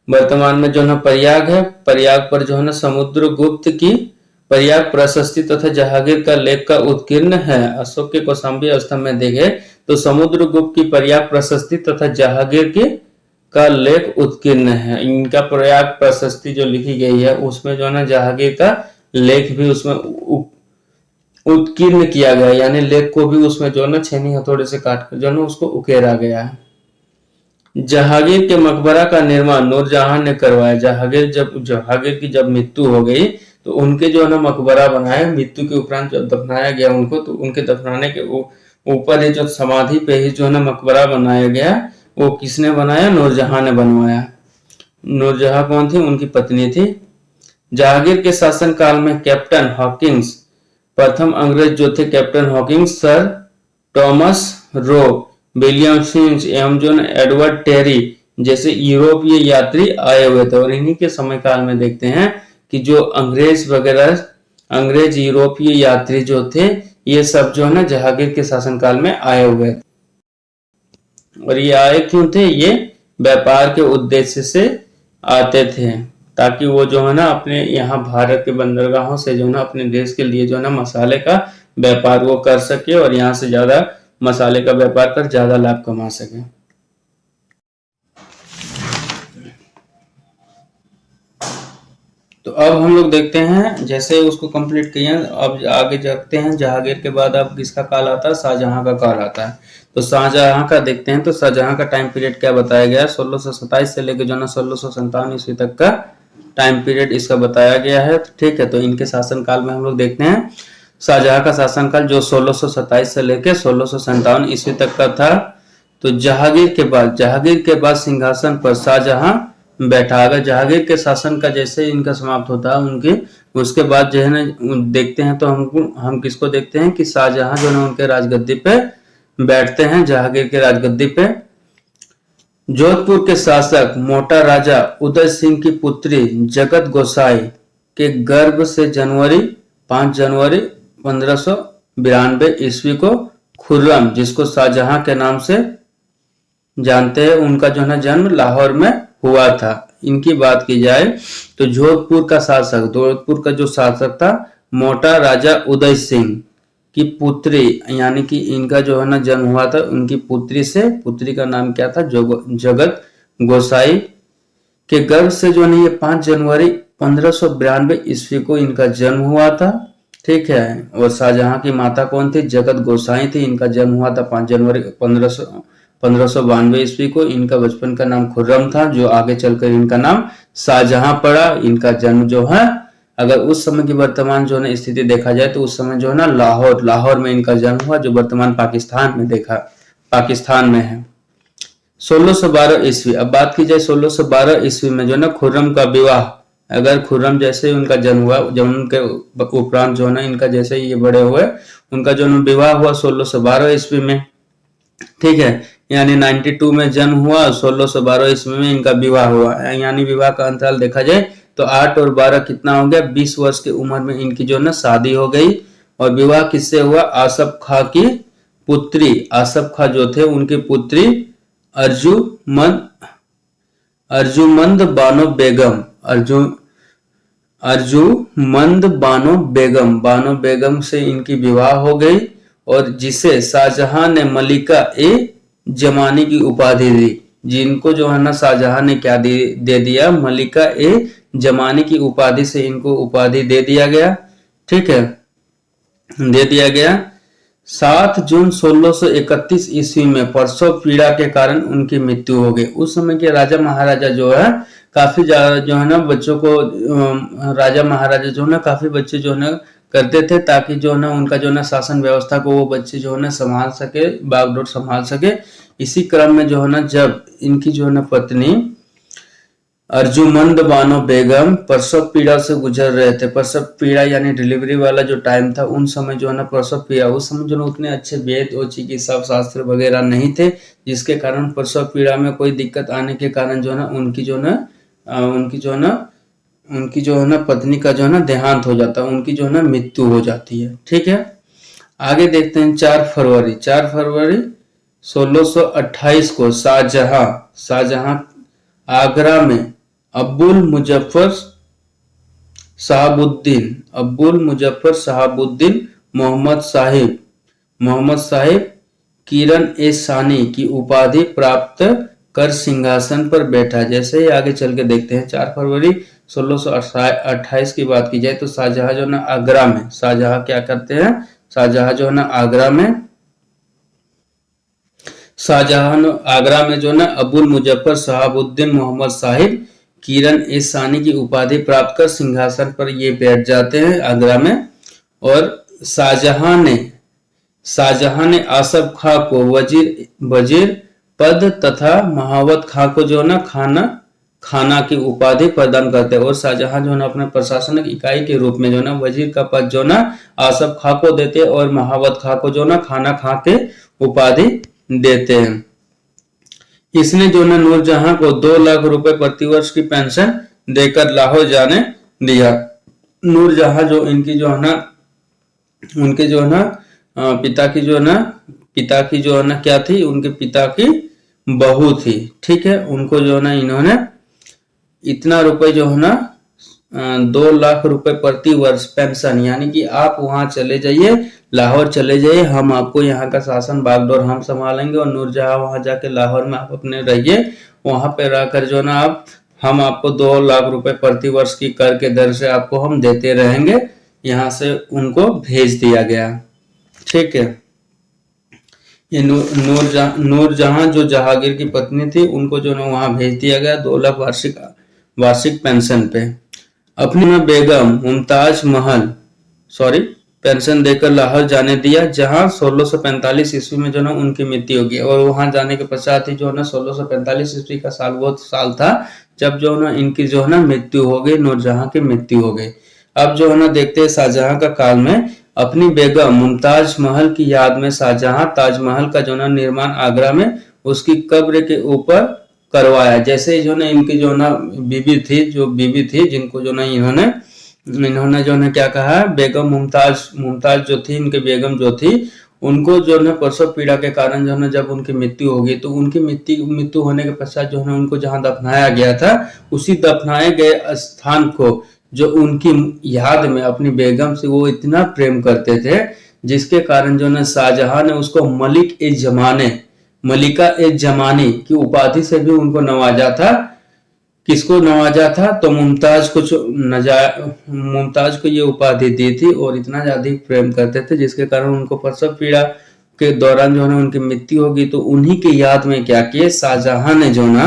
वर्तमान में जो है ना प्रयाग है। प्रयाग पर जो है ना समुद्रगुप्त की प्रयाग प्रशस्ति तथा जहांगीर का लेख का उत्कीर्ण है। अशोक के कौशाम्बी स्तंभ में देखे तो समुद्रगुप्त की प्रयाग प्रशस्ति तथा जहांगीर की का लेख उत्कीर्ण है। इनका प्रयाग प्रशस्ति जो लिखी गई है उसमें जो है ना जहांगीर का लेख भी उसमें उत्कीर्ण किया गया, यानी लेख को भी उसमें जो है ना छेनी हथौड़े से काट कर जो है ना उसको उकेरा गया है। जहांगीर के मकबरा का निर्माण नूरजहां ने करवाया। जहांगीर की जब मृत्यु हो गई तो उनके जो है ना मकबरा बनाया। मृत्यु के उपरांत जब दफनाया गया उनको तो उनके दफनाने के ऊपर ही जो समाधि पे ही जो है ना मकबरा बनाया गया। वो किसने बनाया? नूरजहां ने बनवाया। नूरजहां कौन थी? उनकी पत्नी थी। जहांगीर के शासन काल में कैप्टन हॉकिंस प्रथम अंग्रेज जो थे captain Hawkins, sir Thomas Roe, William Finch एवं जो एडवर्ड टेरी जैसे यूरोपीय यात्री आए हुए थे। और इन्हीं के समय काल में देखते हैं कि जो अंग्रेज यूरोपीय यात्री जो थे ये सब जो है ना जहांगीर के शासनकाल में आए हुए थे। और ये आए क्यों थे? ये व्यापार के उद्देश्य से आते थे ताकि वो जो है ना अपने यहाँ भारत के बंदरगाहों से जो है ना अपने देश के लिए जो है ना मसाले का व्यापार वो कर सके और यहाँ से ज्यादा मसाले का व्यापार कर ज्यादा लाभ कमा सके। तो अब हम लोग देखते हैं जैसे उसको कंप्लीट किए अब आगे जाते हैं। जहांगीर के बाद अब किसका काल आता है? शाहजहां का काल आता है। तो शाहजहां का देखते हैं। तो शाहजहां का टाइम पीरियड क्या बताया गया? 1627 से लेकर जो ना 1657 ईस्वी तक का टाइम पीरियड इसका बताया गया है। ठीक है, तो इनके शासन काल में हम लोग देखते हैं शाहजहां का शासनकाल जो 1627 से लेकर 1657 ईस्वी तक का था। तो जहांगीर के बाद सिंहासन पर शाहजहां बैठा। अगर जहांगीर के शासन का जैसे इनका समाप्त होता है उनके उसके बाद जो है ना देखते हैं तो हम किसको देखते हैं कि शाहजहां जो है उनके राजगद्दी पे बैठते हैं, जहांगीर के राजगद्दी पे। जोधपुर के शासक मोटा राजा उदय सिंह की पुत्री जगत गोसाई के गर्भ से 5 जनवरी 1592 ईस्वी को खुर्रम, जिसको शाहजहां के नाम से जानते हैं, उनका जो है ना जन्म लाहौर में हुआ था। इनकी बात की जाए तो जोधपुर का जो शासक था मोटा राजा उदय सिंह की पुत्री, यानी कि इनका जो है ना जन्म हुआ था उनकी पुत्री का नाम क्या था? जगत गोसाई के गर्भ से जो है ना ये 5 जनवरी 1592 ईस्वी को इनका जन्म हुआ था। ठीक है, और शाहजहां की माता कौन थी? जगत गोसाई थी। इनका जन्म हुआ था 5 जनवरी 1592 ईस्वी को। इनका बचपन का नाम खुर्रम था, जो आगे चलकर इनका नाम शाहजहां पड़ा। इनका जन्म जो है अगर उस समय की वर्तमान जो है स्थिति देखा जाए तो उस समय जो है ना लाहौर में इनका जन्म हुआ, जो वर्तमान पाकिस्तान में है। 1612 ईस्वी, अब बात की जाए 1612 ईस्वी में जो है ना खुर्रम का विवाह, अगर खुर्रम जैसे उनका जन्म हुआ, जब उनके उपरांत जो है ना इनका जैसे ये बड़े हुए उनका जो विवाह हुआ 1612 ईस्वी में। ठीक है, यानी 92 में जन्म हुआ, 1612 ईस्वी में इनका विवाह हुआ। यानी विवाह का अंतराल देखा जाए तो 8 और 12 कितना हो गया? 20 वर्ष की उम्र में इनकी जो है ना शादी हो गई। और विवाह किससे हुआ? आसफ खां की पुत्री, आसफ खां जो थे उनकी पुत्री अर्जुमंद बानो बेगम से इनकी विवाह हो गई और जिसे शाहजहां ने मलिका ए जमानी की उपाधि दी। जिनको जो है ना शाहजहां ने क्या दे दिया? मलिका ए जमानी की उपाधि से इनको उपाधि दे दिया गया। ठीक है, दे दिया गया। 7 जून 1631 ईस्वी में प्रसव पीड़ा के कारण उनकी मृत्यु हो गई। उस समय के राजा महाराजा जो है काफी ज्यादा जो है ना बच्चों को राजा महाराजा जो है ना काफी बच्चे जो है ना करते थे, ताकि जो है ना उनका जो है ना शासन व्यवस्था को वो बच्चे जो है ना संभाल सके, बागडोर संभाल सके। इसी क्रम में जो है ना जब इनकी जो है ना पत्नी अर्जुमंद बानो बेगम प्रसव पीड़ा से गुजर रहे थे, प्रसव पीड़ा यानी डिलीवरी वाला जो टाइम था, उन समय जो है ना प्रसव पीड़ा, उस समय जो है उतने अच्छे वेद और चिकित्सा शास्त्र वगैरह नहीं थे, जिसके कारण प्रसव पीड़ा में कोई दिक्कत आने के कारण जो है ना उनकी जो है ना पत्नी का जो है ना देहांत हो जाता है, उनकी जो है ना मृत्यु हो जाती है। ठीक है, आगे देखते हैं। 4 फरवरी 1628 को शाहजहां आगरा में अब्बुल मुजफ्फर शहाबुद्दीन मोहम्मद साहिब किरण ए सानी की उपाधि प्राप्त कर सिंहासन पर बैठा। जैसे ही आगे चल के देखते हैं, 4 फरवरी 1628 की बात की जाए तो शाहजहां जो है ना आगरा में, शाहजहां क्या करते हैं, शाहजहां जो है ना आगरा में जो है ना अब्बुल मुजफ्फर शहाबुद्दीन मोहम्मद साहिब किरण ए सानी की उपाधि प्राप्त कर सिंहासन पर ये बैठ जाते हैं आगरा में। और शाहजहां ने आसफ खां को वजीर पद तथा महावत खां को जो है ना खाना की उपाधि प्रदान करते हैं। और शाहजहां जो है ना अपने प्रशासनिक इकाई के रूप में जो है ना वजीर का पद जो है ना आसफ खां को देते हैं और महावत खां को जो है ना खाना खां के उपाधि देते हैं। इसने जो है नूरजहां को 2 लाख रुपए प्रतिवर्ष की पेंशन देकर लाहौर जाने दिया। नूरजहां जो इनकी जो है ना उनके जो है ना पिता की जो है ना क्या थी, उनके पिता की बहू थी। ठीक है, उनको जो है ना इन्होंने इतना रुपए जो है ना 2 लाख रुपए प्रति वर्ष पेंशन, यानी कि आप वहां चले जाइए, लाहौर चले जाइए, हम आपको यहाँ का शासन बागडोर हम संभालेंगे, और नूरजहां वहां जाके लाहौर में आप अपने रहिए, वहां पे रहकर जो ना हम आपको 2 लाख रुपए प्रति वर्ष की कर के दर से आपको हम देते रहेंगे। यहाँ से उनको भेज दिया गया। ठीक है, ये नूरजहां जो जहांगीर की पत्नी थी, उनको जो ना वहां भेज दिया गया 2 लाख वार्षिक पेंशन पे। अपनी बेगम मुमताज महल पेंशन देकर लाहौर जाने दिया, जहां 1645 ईस्वी में जो ना उनकी मृत्यु होगी। और वहां जाने के पश्चात ही जो ना 1645 ईस्वी का साल वो साल था जब जो ना इनकी जो है ना मृत्यु हो गई, नूरजहां की मृत्यु हो गई। अब जो है ना देखते हैं शाहजहां का काल में अपनी बेगम मुमताज महल की याद में शाहजहां ताजमहल का जो ना निर्माण आगरा में उसकी कब्र के ऊपर करवाया। जैसे जो ना इनकी जो ना बीबी थी जिनको जो ना इन्होंने जो ना क्या कहा, बेगम मुमताज जो थी, इनके बेगम जो थी, उनको जो ना प्रसव पीड़ा के कारण जो ना जब उनकी मृत्यु होगी तो उनकी मृत्यु होने के पश्चात जो है उनको जहां दफनाया गया था, उसी दफनाए गए स्थान को जो उनकी याद में अपनी बेगम से वो इतना प्रेम करते थे, जिसके कारण जो ना शाहजहां ने उसको मलिका ए जमानी की उपाधि से भी उनको नवाजा था। किसको नवाजा था, तो मुमताज को ये उपाधि दी थी, और इतना ज्यादा प्रेम करते थे जिसके कारण उनको प्रसव पीड़ा के दौरान जो है उनकी मृत्यु होगी तो उन्हीं की याद में क्या किए, शाहजहां ने जो ना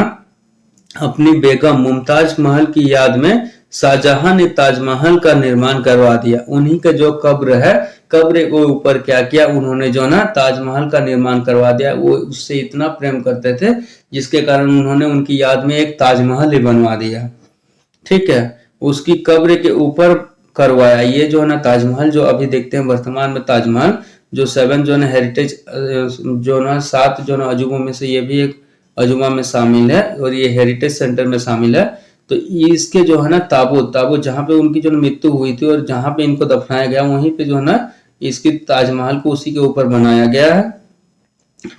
अपनी बेगम मुमताज महल की याद में शाहजहां ने ताजमहल का निर्माण करवा दिया। उन्हीं का जो कब्र के ऊपर क्या किया, उन्होंने जो ना ताजमहल का निर्माण करवा दिया। वो उससे इतना प्रेम करते थे जिसके कारण उन्होंने उनकी याद में एक ताजमहल ही बनवा दिया। ठीक है, उसकी कब्र के ऊपर करवाया। ये जो है ना ताजमहल जो अभी देखते हैं वर्तमान में, ताजमहल जो 7 जो है हेरिटेज जो ना 7 जो ना अजूबों में से ये भी एक अजूबा में शामिल है, और ये हेरिटेज सेंटर में शामिल है। तो इसके जो है ना ताबूत जहाँ पे उनकी जो मृत्यु हुई थी और जहाँ पे इनको दफनाया गया, वहीं पे जो है ना इसकी ताजमहल को उसी के ऊपर बनाया गया है।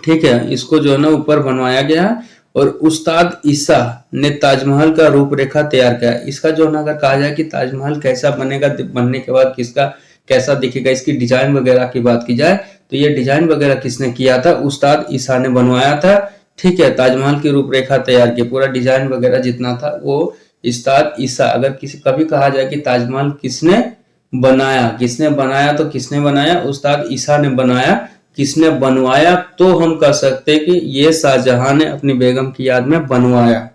ठीक है, इसको जो है ना ऊपर बनवाया गया है। और उस्ताद ईसा ने ताजमहल का रूपरेखा तैयार किया। इसका जो है ना अगर कहा जाए कि ताजमहल कैसा बनेगा, बनने के बाद किसका कैसा दिखेगा, इसकी डिजाइन वगैरह की बात की जाए तो ये डिजाइन वगैरह किसने किया था, उस्ताद ईसा ने बनवाया था। ठीक है, ताजमहल की रूपरेखा तैयार की, पूरा डिजाइन वगैरह जितना था वो उस्ताद ईसा। अगर किसी कभी कहा जाए कि ताजमहल किसने बनाया, किसने बनाया तो किसने बनाया, उस्ताद ईसा ने बनाया। किसने बनवाया, तो हम कह सकते हैं कि ये शाहजहां ने अपनी बेगम की याद में बनवाया।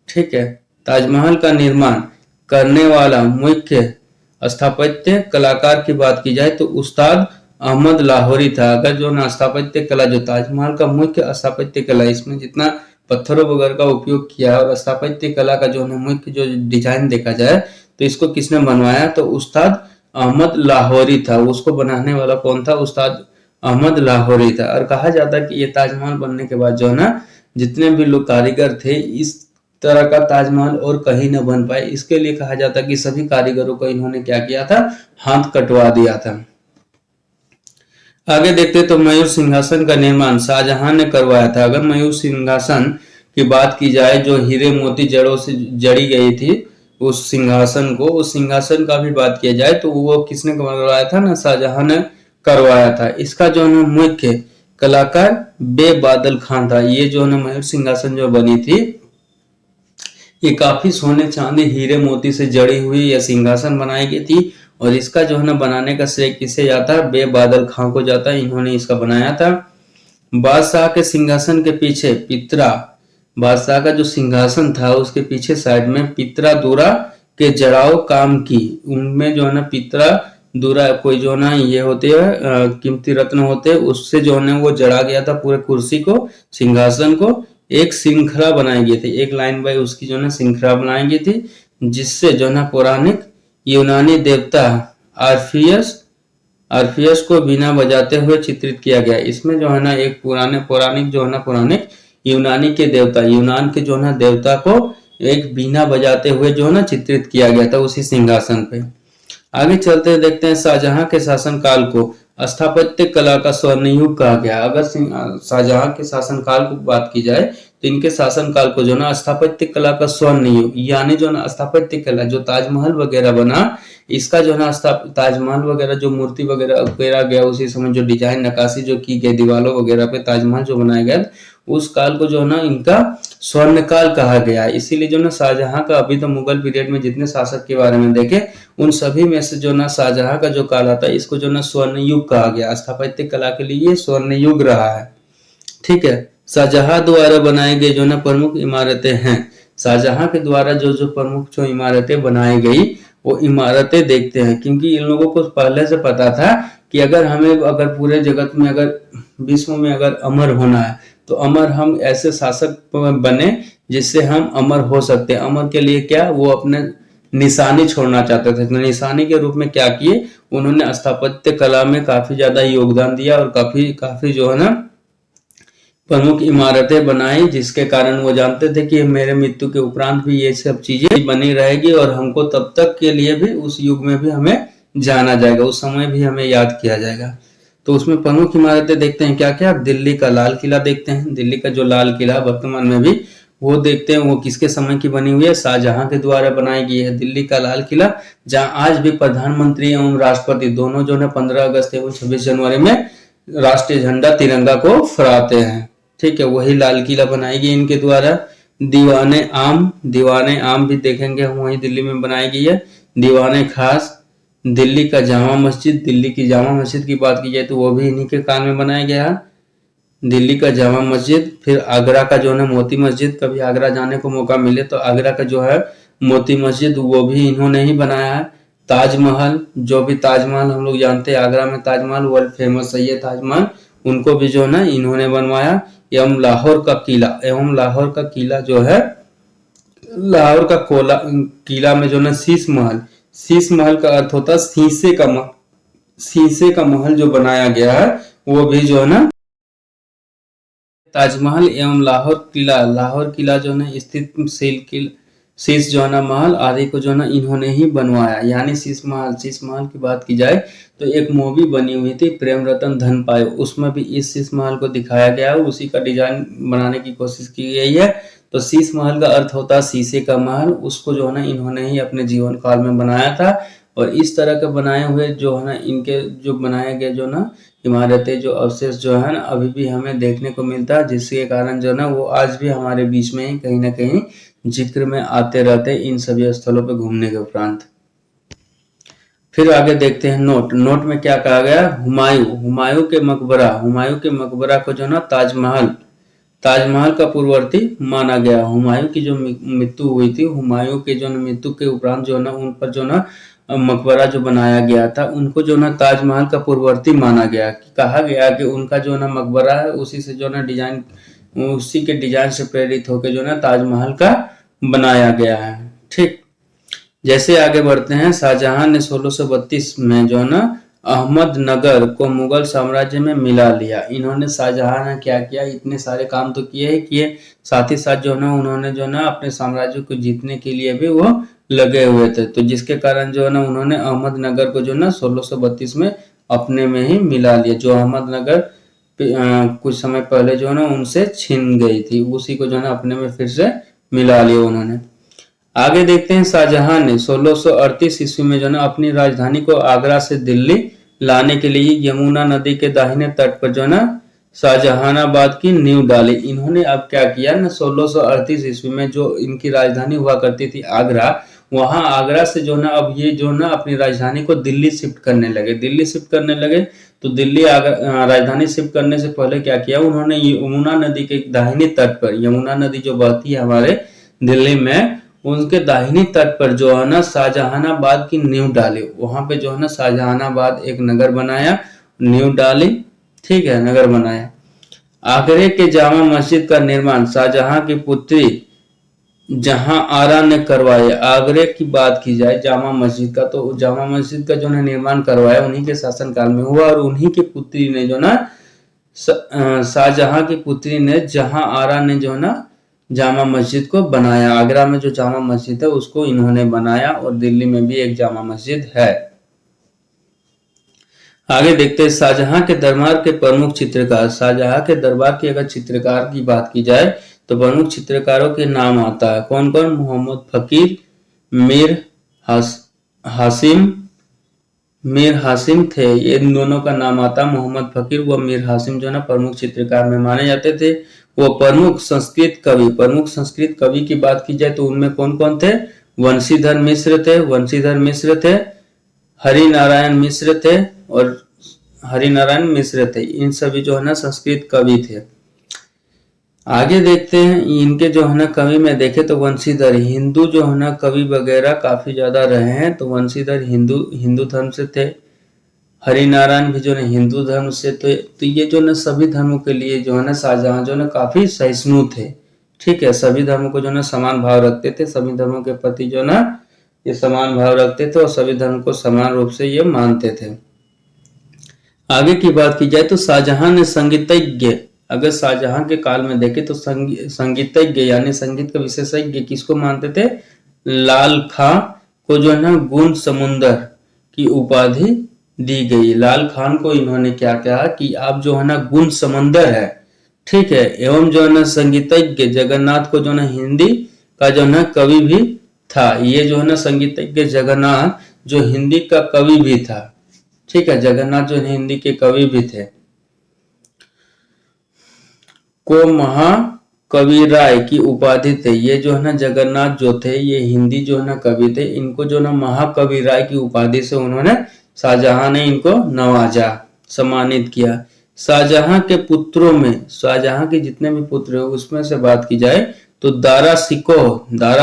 ठीक है। ताजमहल का निर्माण करने वाला मुख्य स्थापत्य कलाकार की बात की जाए तो उस्ताद अहमद लाहौरी था। अगर जो ना स्थापत्य कला, जो ताजमहल का मुख्य स्थापत्य कला, इसमें जितना पत्थरों वगैरह का उपयोग किया है और स्थापत्य कला का जो है मुख्य जो डिजाइन देखा जाए तो इसको किसने बनवाया, तो उस्ताद अहमद लाहौरी था। उसको बनाने वाला कौन था, उस्ताद अहमद लाहौरी था। और कहा जाता है कि ये ताजमहल बनने के बाद जो है ना जितने भी लोग कारीगर थे, इस तरह का ताजमहल और कहीं न बन पाए, इसके लिए कहा जाता है कि सभी कारीगरों को इन्होंने क्या किया था, हाथ कटवा दिया था। आगे देखते तो मयूर सिंहासन का निर्माण शाहजहां ने करवाया था। अगर मयूर सिंहासन की बात की जाए, जो हीरे मोती जड़ों से जड़ी गई थी उस सिंहासन को, उस सिंहासन का भी बात किया जाए तो वो किसने करवाया था ना, शाहजहां ने करवाया था। इसका जो है मुख्य कलाकार बेबादल खान था। ये जो है मयूर सिंहासन जो बनी थी, ये काफी सोने चांदी हीरे मोती से जड़ी हुई यह सिंहासन बनाई गई थी। और इसका जो है ना बनाने का श्रेय किसे जाता है, बेबादल खां को जाता है। इन्होंने इसका बनाया था। बादशाह के सिंहासन के पीछे पित्रा, बादशाह का जो सिंहासन था उसके पीछे साइड में पित्रा दूरा के जड़ाओ काम की। उनमें जो है ना पित्रा दूरा कोई जो ना ये होते हैं कीमती रत्न होते हैं, उससे जो है वो जड़ा गया था पूरे कुर्सी को, सिंहासन को। एक श्रृंखला बनाई गई थी, एक लाइन बाय उसकी जो है श्रृंखला बनाई गई थी, जिससे जो है पौराणिक यूनानी देवता आर्फियस को बीना बजाते हुए चित्रित किया गया। इसमें जो है ना एक पौराणिक यूनानी के देवता, यूनान के जो है देवता को एक बीना बजाते हुए जो है ना चित्रित किया गया था उसी सिंहासन पे। आगे चलते देखते हैं शाहजहां के शासनकाल को स्थापत्य कला का स्वर्ण युग कहा गया। अगर शाहजहां के शासनकाल की बात की जाए तो इनके शासनकाल को जो ना स्थापत्य कला का स्वर्ण युग, यानी जो ना स्थापत्य कला जो ताजमहल वगैरह बना, इसका जो ना ताजमहल वगैरह जो मूर्ति वगैरह उकेरा गया उसी समय, जो डिजाइन नक्काशी जो की गई दीवारों वगैरह पे ताजमहल जो बनाया गया, उस काल को जो ना इनका स्वर्ण काल कहा गया है। इसीलिए जो ना शाहजहां का, अभी तो मुगल पीरियड में जितने शासक के बारे में देखे उन सभी में से जो ना शाहजहां का जो काल आता है इसको जो ना स्वर्ण युग कहा गया। स्थापत्य कला के लिए स्वर्ण युग रहा है। ठीक है। शाहजहां द्वारा बनाए गए जो ना प्रमुख इमारतें हैं, शाहजहां के द्वारा जो जो प्रमुख जो इमारतें बनाई गई वो इमारतें देखते हैं, क्योंकि इन लोगों को पहले से पता था कि अगर पूरे जगत में, अगर विश्व में अगर अमर होना है तो अमर हम ऐसे शासक बने जिससे हम अमर हो सकते हैं। अमर के लिए क्या, वो अपने निशानी छोड़ना चाहते थे। तो निशानी के रूप में क्या किए, उन्होंने स्थापत्य कला में काफी ज्यादा योगदान दिया और काफी जो है ना प्रमुख इमारतें बनाई, जिसके कारण वो जानते थे कि मेरे मृत्यु के उपरांत भी ये सब चीजें बनी रहेगी और हमको तब तक के लिए भी, उस युग में भी हमें जाना जाएगा, उस समय भी हमें याद किया जाएगा। तो उसमें प्रमुख इमारतें देखते हैं क्या क्या, दिल्ली का लाल किला देखते हैं। दिल्ली का जो लाल किला वर्तमान में भी वो देखते हैं, वो किसके समय की बनी हुई है, शाहजहां के द्वारा बनाई गई है दिल्ली का लाल किला, जहां आज भी प्रधानमंत्री एवं राष्ट्रपति दोनों जो है 15 अगस्त एवं 26 जनवरी में राष्ट्रीय झंडा तिरंगा को फहराते हैं। ठीक है, वही लाल किला बनाई गई इनके द्वारा। दीवाने आम भी देखेंगे हम, वही दिल्ली में बनाई गई है। दीवाने खास, दिल्ली का जामा मस्जिद, दिल्ली की जामा मस्जिद की बात की जाए तो वो भी इन्हीं के काल में बनाया गया है, दिल्ली का जामा मस्जिद। फिर आगरा का जो है मोती मस्जिद, कभी आगरा जाने को मौका मिले तो आगरा का जो है मोती मस्जिद वो भी इन्होंने ही बनाया है। ताजमहल, जो भी ताजमहल हम लोग जानते हैं, आगरा में ताजमहल वर्ल्ड फेमस है ये ताजमहल, उनको भी जो है ना इन्होंने बनवाया। एवं लाहौर का किला जो है, लाहौर का किला में जो ना शीश महल का अर्थ होता है शीशे का महल जो बनाया गया है, वो भी जो है ना ताजमहल एवं लाहौर किला जो है स्थित शीश जो है ना महल आदि को जो है ना इन्होंने ही बनवाया। यानी शीश महल की बात की जाए तो एक मूवी बनी हुई थी प्रेम रतन धन पायो, उसमें भी इस शीश महल को दिखाया गया है, उसी का डिजाइन बनाने की कोशिश की गई है। तो शीश महल का अर्थ होता है शीशे का महल, उसको जो है ना इन्होंने ही अपने जीवन काल में बनाया था। और इस तरह के बनाए हुए जो है ना इनके जो बनाए गए जो ना इमारतें, जो अवशेष जो है ना अभी भी हमें देखने को मिलता है, जिसके कारण जो ना वो आज भी हमारे बीच में ही कहीं ना कहीं जिक्र में आते रहते इन सभी स्थलों पर घूमने के उपरांत। फिर आगे देखते हैं नोट। नोट में क्या कहा गया, हुमायूं के मकबरा को जो ना ताजमहल का पूर्ववर्ती माना गया। हुमायूं की जो मृत्यु हुई थी, हुमायूं के जो मृत्यु के उपरांत जो ना उन पर जो ना मकबरा जो बनाया गया था, उनको जो ना ताजमहल का पूर्ववर्ती माना गया। कहा गया कि उनका जो ना मकबरा है उसी से जो ना डिजाइन, उसी के डिजाइन से प्रेरित होकर जो ना ताजमहल का बनाया गया है। ठीक, जैसे आगे बढ़ते हैं, शाहजहां ने 1632 में जो ना अहमदनगर को मुगल साम्राज्य में मिला लिया। इन्होंने, शाहजहां ने क्या किया, इतने सारे काम तो किए, साथ ही साथ जो ना उन्होंने जो ना अपने साम्राज्य को जीतने के लिए भी वो लगे हुए थे। तो जिसके कारण जो है ना उन्होंने अहमदनगर को जो ना 1632 में अपने में ही मिला लिया। जो अहमदनगर कुछ समय पहले जो है ना उनसे छीन गई थी, उसी को जो है अपने में फिर से मिला लिया उन्होंने। आगे देखते हैं, शाहजहां ने 1638 ईस्वी में जो ना अपनी राजधानी को आगरा से दिल्ली लाने के लिए यमुना नदी के दाहिने तट पर जो ना शाहजहानाबाद की नींव डाली। इन्होंने अब क्या किया ना, 1638 ईस्वी में जो इनकी राजधानी हुआ करती थी आगरा, वहां आगरा से जो ना अब ये जो ना अपनी राजधानी को दिल्ली शिफ्ट करने लगे। तो दिल्ली राजधानी शिफ्ट करने से पहले क्या किया उन्होंने, यमुना नदी के दाहिने तट पर, यमुना नदी जो बहती है हमारे दिल्ली में, उनके दाहिनी तट पर जो है ना शाहजहानाबाद की नींव डाली। वहां पे जो है ना शाहजहानाबाद एक नगर बनाया, नींव डाली, ठीक है, नगर बनाया। आगरे के जामा मस्जिद का निर्माण शाहजहां की पुत्री जहां आरा ने करवाया। आगरे की बात की जाए जामा मस्जिद का, तो जामा मस्जिद का जो है निर्माण करवाया उन्हीं के शासनकाल में हुआ, और उन्हीं की पुत्री ने जो ना शाहजहां की पुत्री ने जहां आरा ने जो ना जामा मस्जिद को बनाया। आगरा में जो जामा मस्जिद है उसको इन्होंने बनाया, और दिल्ली में भी एक जामा मस्जिद है। आगे देखते हैं, शाहजहां के दरबार के प्रमुख चित्रकार। शाहजहां के दरबार की अगर चित्रकार की बात की जाए तो प्रमुख चित्रकारों के नाम आता है, कौन कौन, मोहम्मद फकीर, मीर हासिम थे। ये इन दोनों का नाम आता है, मोहम्मद फकीर व मीर हासिम जो ना प्रमुख चित्रकार में माने जाते थे। वो प्रमुख संस्कृत कवि की बात की जाए तो उनमें कौन कौन थे, वंशीधर मिश्र थे, हरिनारायण मिश्र थे। इन सभी जो है ना संस्कृत कवि थे। आगे देखते हैं, इनके जो है ना कवि में देखे तो वंशीधर हिंदू जो है ना कवि वगैरह काफी ज्यादा रहे हैं, तो वंशीधर हिंदू धर्म से थे। हरिनारायण भी जो है हिंदू धर्म से थे। तो ये जो ना सभी धर्मों के लिए जो है ना शाहजहां जो है ना काफी सहिष्णु थे। ठीक है, सभी धर्मों को जो ना समान भाव रखते थे, सभी धर्मों के प्रति जो ना ये समान भाव रखते थे, और सभी धर्म को समान रूप से ये मानते थे। आगे की बात की जाए तो शाहजहां ने संगीतज्ञ, अगर शाहजहां के काल में देखे तो संगीतज्ञ यानी संगीत का विशेषज्ञ किसको मानते थे, लाल खां को जो है ना गुण समुंदर की उपाधि दी गई। लाल खान को इन्होंने क्या कहा कि आप जो है ना गुण समंदर है, ठीक है, एवं जो है ना संगीतज्ञ जगन्नाथ को जो ना हिंदी का जो ना कवि भी था। ये जो है ना संगीतज्ञ जगन्नाथ जो हिंदी का कवि भी था, ठीक है, जगन्नाथ जो हिंदी के कवि भी थे, को महाकविराय की उपाधि थे। ये जो है ना जगन्नाथ जो थे ये हिंदी जो है ना कवि थे, इनको जो ना महाकविराय की उपाधि से उन्होंने, शाहजहां ने इनको नवाजा, सम्मानित किया। शाहजहां के पुत्रों में, शाहजहां के जितने भी पुत्र है उसमें से बात की जाए तो दारा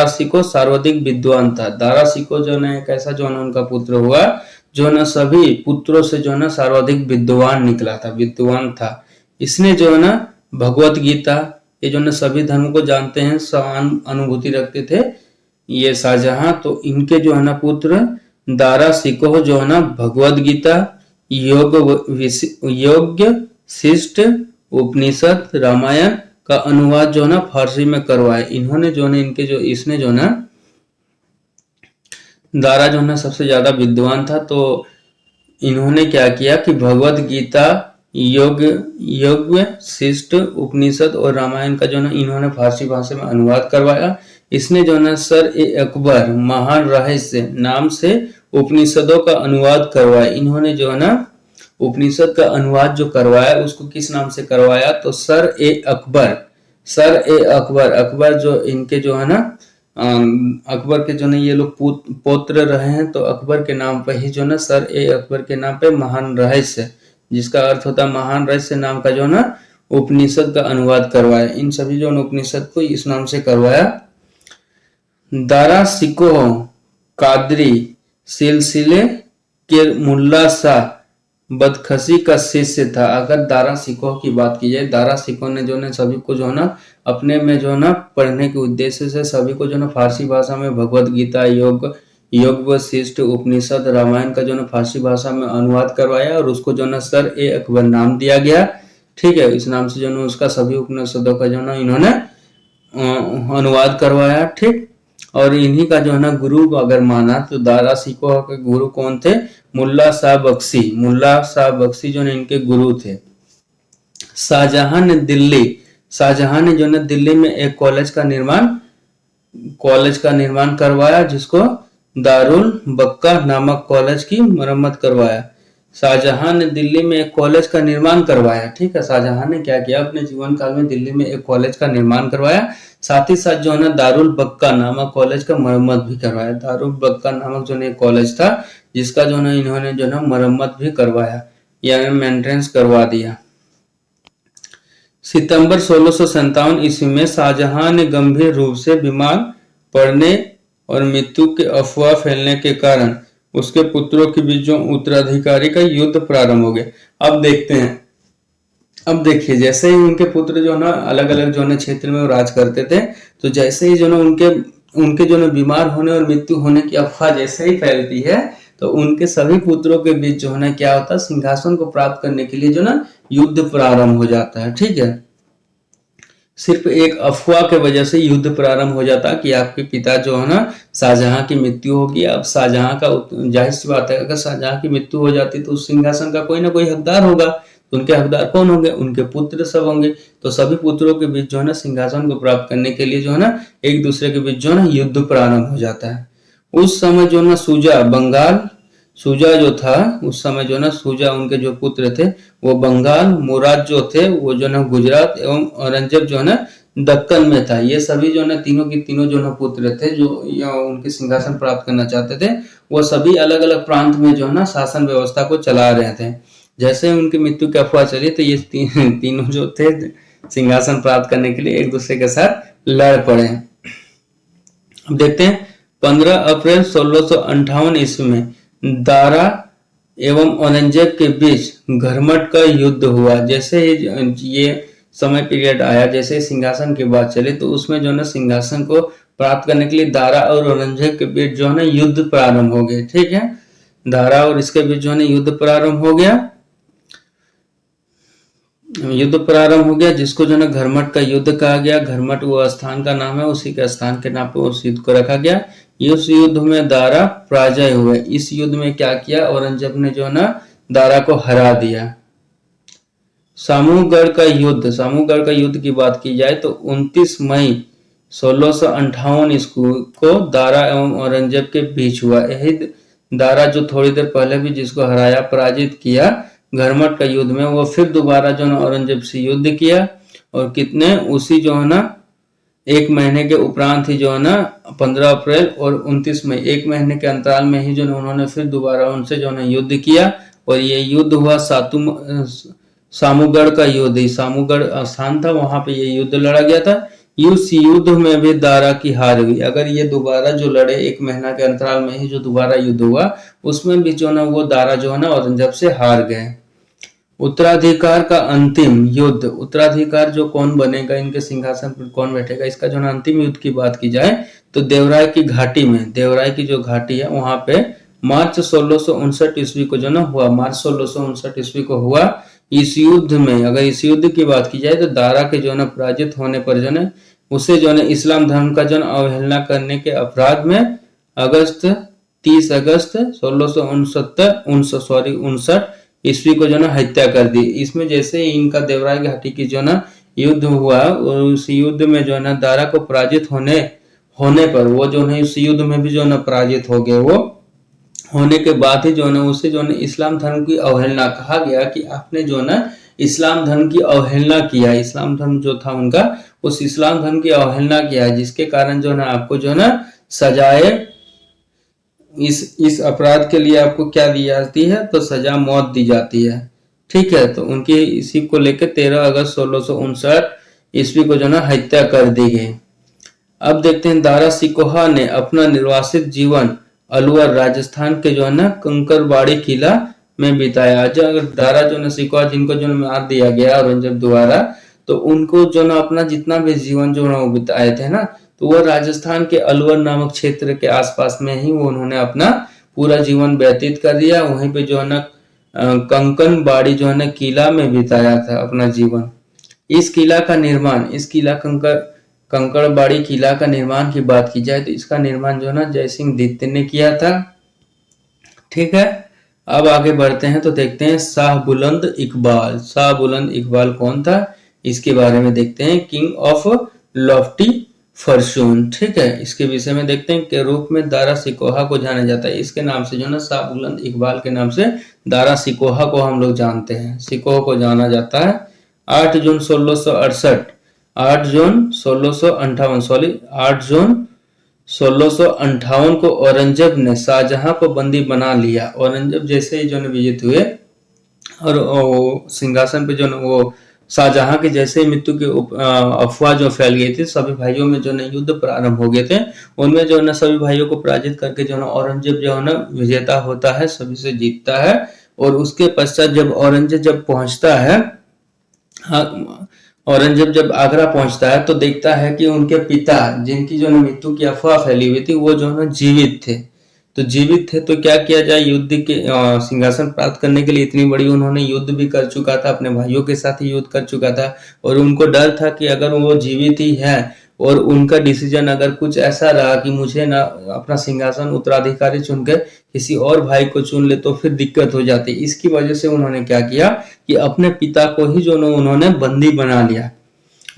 सिको सर्वाधिक विद्वान था। दारा सिको जो है एक ऐसा जो है उनका पुत्र हुआ जो ना सभी पुत्रों से जो ना सर्वाधिक विद्वान निकला था, विद्वान था। इसने जो है ना भगवत गीता, ये जो ना सभी धर्मों को जानते हैं, समान अनुभूति रखते थे ये शाहजहां, तो इनके जो है ना पुत्र दारा सिकोह जो है ना भगवत गीता, योग्य शिष्ट, उपनिषद, रामायण का अनुवाद जो है ना फारसी में करवाए। इन्होंने जो है इनके जो इसने जो ना दारा जो है ना सबसे ज्यादा विद्वान था, तो इन्होंने क्या किया कि भगवत गीता, योग्य शिष्ट, उपनिषद और रामायण का जो ना इन्होंने फारसी भाषा में अनुवाद करवाया। इसने जो ना सर ए अकबर महान रहस्य नाम से उपनिषदों का अनुवाद करवाया। इन्होंने जो है ना उपनिषद का अनुवाद जो करवाया उसको किस नाम से करवाया, तो सर ए अकबर सर ए अकबर, अकबर जो इनके जो है ना अकबर के जो है ये लोग पौत्र रहे हैं, तो अकबर के नाम पे ही जो है ना सर ए अकबर के नाम पे महान रहस्य, जिसका अर्थ होता है महान रहस्य नाम का जो है ना उपनिषद का अनुवाद करवाया। इन सभी जो उपनिषद को इस नाम से करवाया। दारा सिकोह कादरी सिलसिले के मुल्ला शाह बदखशी का शिष्य था। अगर दारा सिकोह की बात की जाए, दारा सिकोह ने जो है सभी को जो है ना अपने में जो है ना पढ़ने के उद्देश्य से सभी को जो है ना फारसी भाषा में भगवत गीता, योग वशिष्ठ, उपनिषद, रामायण का जो है फारसी भाषा में अनुवाद करवाया और उसको जो है सर ए अकबर नाम दिया गया। ठीक है, इस नाम से जो है उसका सभी उपनिषदों का जो है ना इन्होंने अनुवाद करवाया। ठीक, और इन्हीं का जो है ना गुरु अगर माना तो दारा सिकोह के गुरु कौन थे? मुल्ला शाह बख्शी। मुल्ला शाह बख्शी जो है इनके गुरु थे। शाहजहां ने जो है दिल्ली में एक कॉलेज का निर्माण करवाया, जिसको दारुल बक्का नामक कॉलेज की मरम्मत करवाया। शाहजहां ने दिल्ली में एक कॉलेज का निर्माण करवाया। ठीक है, शाहजहां ने क्या किया अपने जीवन काल में दिल्ली में एक कॉलेज का निर्माण करवाया, साथ ही साथ जो है ना दारुल बक्का नामक कॉलेज का मरम्मत भी करवाया। दारुल बक्का नामक जो है कॉलेज था जिसका जो है इन्होंने जो है मरम्मत भी करवाया, यानी मेंटेनेंस करवा दिया। सितंबर 1657 ईस्वी में शाहजहां ने गंभीर रूप से बीमार पड़ने और मृत्यु के अफवाह फैलने के कारण उसके पुत्रों के बीच जो उत्तराधिकारी का युद्ध प्रारंभ हो गया। अब देखते हैं, अब देखिए जैसे ही उनके पुत्र जो ना अलग अलग जो है क्षेत्र में राज करते थे, तो जैसे ही जो ना उनके जो ना बीमार होने और मृत्यु होने की अफवाह जैसे ही फैलती है, तो उनके सभी पुत्रों के बीच जो है ना क्या होता है, सिंहासन को प्राप्त करने के लिए जो ना युद्ध प्रारंभ हो जाता है। ठीक है, सिर्फ एक अफवाह के वजह से युद्ध प्रारंभ हो जाता है कि आपके पिता जो है ना शाहजहां की मृत्यु होगी। अब शाहजहां का जाहिर सी बात है, अगर शाहजहां की मृत्यु हो जाती तो उस सिंहासन का कोई ना कोई हकदार होगा, तो उनके हकदार कौन होंगे? उनके पुत्र सब होंगे। तो सभी पुत्रों के बीच जो है ना सिंहासन को प्राप्त करने के लिए जो है ना एक दूसरे के बीच जो है ना युद्ध प्रारंभ हो जाता है। उस समय जो ना सूजा जो था, उस समय जो ना सूजा उनके जो पुत्र थे वो बंगाल, मुराद जो थे वो जो ना गुजरात एवं औरंगजेब जो है ना दक्कन में था। ये सभी जो ना तीनों की तीनों जो ना पुत्र थे जो उनके सिंहासन प्राप्त करना चाहते थे, वो सभी अलग अलग प्रांत में जो है ना शासन व्यवस्था को चला रहे थे। जैसे उनकी मृत्यु की अफवाह चली तो ये तीनों जो थे सिंहासन प्राप्त करने के लिए एक दूसरे के साथ लड़ पड़े। अब देखते हैं 15 अप्रैल 1658 ईस्वी में दारा एवं औरंगजेब के बीच घरमट का युद्ध हुआ। जैसे ये समय पीरियड आया, जैसे सिंहासन की बात चली, तो उसमें जो है ना सिंहासन को प्राप्त करने के लिए दारा और औरंगजेब के बीच जो है ना युद्ध प्रारंभ हो गए। ठीक है, दारा और इसके बीच जो है ना युद्ध प्रारंभ हो गया, जिसको जो है घरमट का युद्ध कहा गया। घरमट वो स्थान का नाम है, उसी के स्थान के नाम पे उस युद्ध को रखा गया। इस युद्ध में दारा पराजय हुए। इस युद्ध में क्या किया, औरंगजेब ने जो है ना दारा को हरा दिया। सामूगढ़ का युद्ध की बात की जाए तो 29 मई 1658 ईस्वी को दारा एवं औरंगजेब के बीच हुआ। यही दारा जो थोड़ी देर पहले भी जिसको हराया, पराजित किया घरमट का युद्ध में, वो फिर दोबारा जो है औरंगजेब से युद्ध किया। और कितने उसी जो है ना एक महीने के उपरांत ही जो है ना 15 अप्रैल और 29 मई, एक महीने के अंतराल में ही जो है उन्होंने फिर दोबारा उनसे जो है युद्ध किया। और ये युद्ध हुआ सामूगढ़ का युद्ध। सामूगढ़ स्थान था, वहां पे ये युद्ध लड़ा गया था। इस युद्ध में भी दारा की हार हुई। अगर ये दोबारा जो लड़े एक महीना के अंतराल में ही जो दोबारा युद्ध हुआ, उसमें भी जो ना वो दारा जो है ना औरंगजेब से हार गए। उत्तराधिकार का अंतिम युद्ध, उत्तराधिकार जो कौन बनेगा, इनके सिंहासन पर कौन बैठेगा, इसका जो ना अंतिम युद्ध की बात की जाए तो देवराय की घाटी में, देवराय की जो घाटी है वहां पे मार्च 1659 ईस्वी को जो ना हुआ, मार्च 1659 ईस्वी को हुआ। इस युद्ध में, अगर इस युद्ध की बात की जाए तो दारा के जो ना पराजित होने पर जो ना उसे जो ना इस्लाम धर्म का जो अवहेलना करने के अपराध में 30 अगस्त 1659 ईस्वी को जो ना हत्या कर दी। इसमें जैसे इनका देवराय घाटी की जो ना युद्ध हुआ, और उस युद्ध में जो ना दारा को पराजित होने पर वो जो है उस युद्ध में भी जो ना पराजित हो गए। वो होने के बाद ही जो है उसे जो है इस्लाम धर्म की अवहेलना कहा गया कि आपने जो ना इस्लाम धर्म की अवहेलना किया है। इस्लाम धर्म जो था उनका, उस इस्लाम धर्म की अवहेलना किया है, जिसके कारण जो है ना आपको जो है ना सजाए, इस अपराध के लिए आपको क्या दी जाती है, तो सजा मौत दी जाती है। ठीक है, तो उनकी इसी को लेकर 13 अगस्त 1659 ईस्वी को जो है ना हत्या कर दी गई। अब देखते हैं दारा सिकोहा ने अपना निर्वासित जीवन अलवर राजस्थान के जो है ना कंकरबाड़ी किला में बिताया। आज अगर दारा जो है सिकोहा, जिनको जो मार दिया गया औरंगजेब द्वारा, तो उनको जो ना अपना जितना भी जीवन जो ना वो बिताए थे ना, तो वो राजस्थान के अलवर नामक क्षेत्र के आसपास में ही वो उन्होंने अपना पूरा जीवन व्यतीत कर दिया। वहीं पे जो है ना कंकनबाड़ी जो है ना किला में बिताया था अपना जीवन। इस किला का निर्माण, इस किला कंकड़बाड़ी किला का निर्माण की बात की जाए तो इसका निर्माण जो है ना जयसिंह द्वितीय ने किया था। ठीक है, अब आगे बढ़ते हैं तो देखते हैं शाह बुलंद इकबाल। शाह बुलंद इकबाल कौन था, इसके बारे में देखते हैं। King of Lofty Fortune. ठीक है, इसके विषय में देखते हैं के रूप में दारा सिकोहा को जाना जाता है। इसके नाम से जो ना शाह बुलंद इकबाल के नाम से दारा सिकोहा को हम लोग जानते हैं, सिकोहा को जाना जाता है। 8 जून 1668, 8 जून 1658 को औरंगजेब ने शाहजहां को बंदी बना लिया। औरंगजेब जैसे ही जो ने विजित हुए और सिंहासन पे जो वो शाहजहां के जैसे ही मृत्यु की अफवाह जो फैल गई थी, सभी भाइयों में जो है युद्ध प्रारंभ हो गए थे। उनमें जो है सभी भाइयों को पराजित करके जो है औरंगजेब जो है ना विजेता होता है, सभी से जीतता है। और उसके पश्चात जब औरंगजेब जब पहुंचता है, औरंगजेब जब आगरा पहुंचता है तो देखता है कि उनके पिता, जिनकी जो मृत्यु की अफवाह फैली हुई थी, वो जो है जीवित थे। तो जीवित थे तो क्या किया जाए, युद्ध के सिंहासन प्राप्त करने के लिए इतनी बड़ी उन्होंने युद्ध भी कर चुका था, अपने भाइयों के साथ ही युद्ध कर चुका था। और उनको डर था कि अगर वो जीवित ही है और उनका डिसीजन अगर कुछ ऐसा रहा कि मुझे ना अपना सिंहासन उत्तराधिकारी चुनकर किसी और भाई को चुन ले तो फिर दिक्कत हो जाती। इसकी वजह से उन्होंने क्या किया कि अपने पिता को ही जो ना उन्होंने बंदी बना लिया।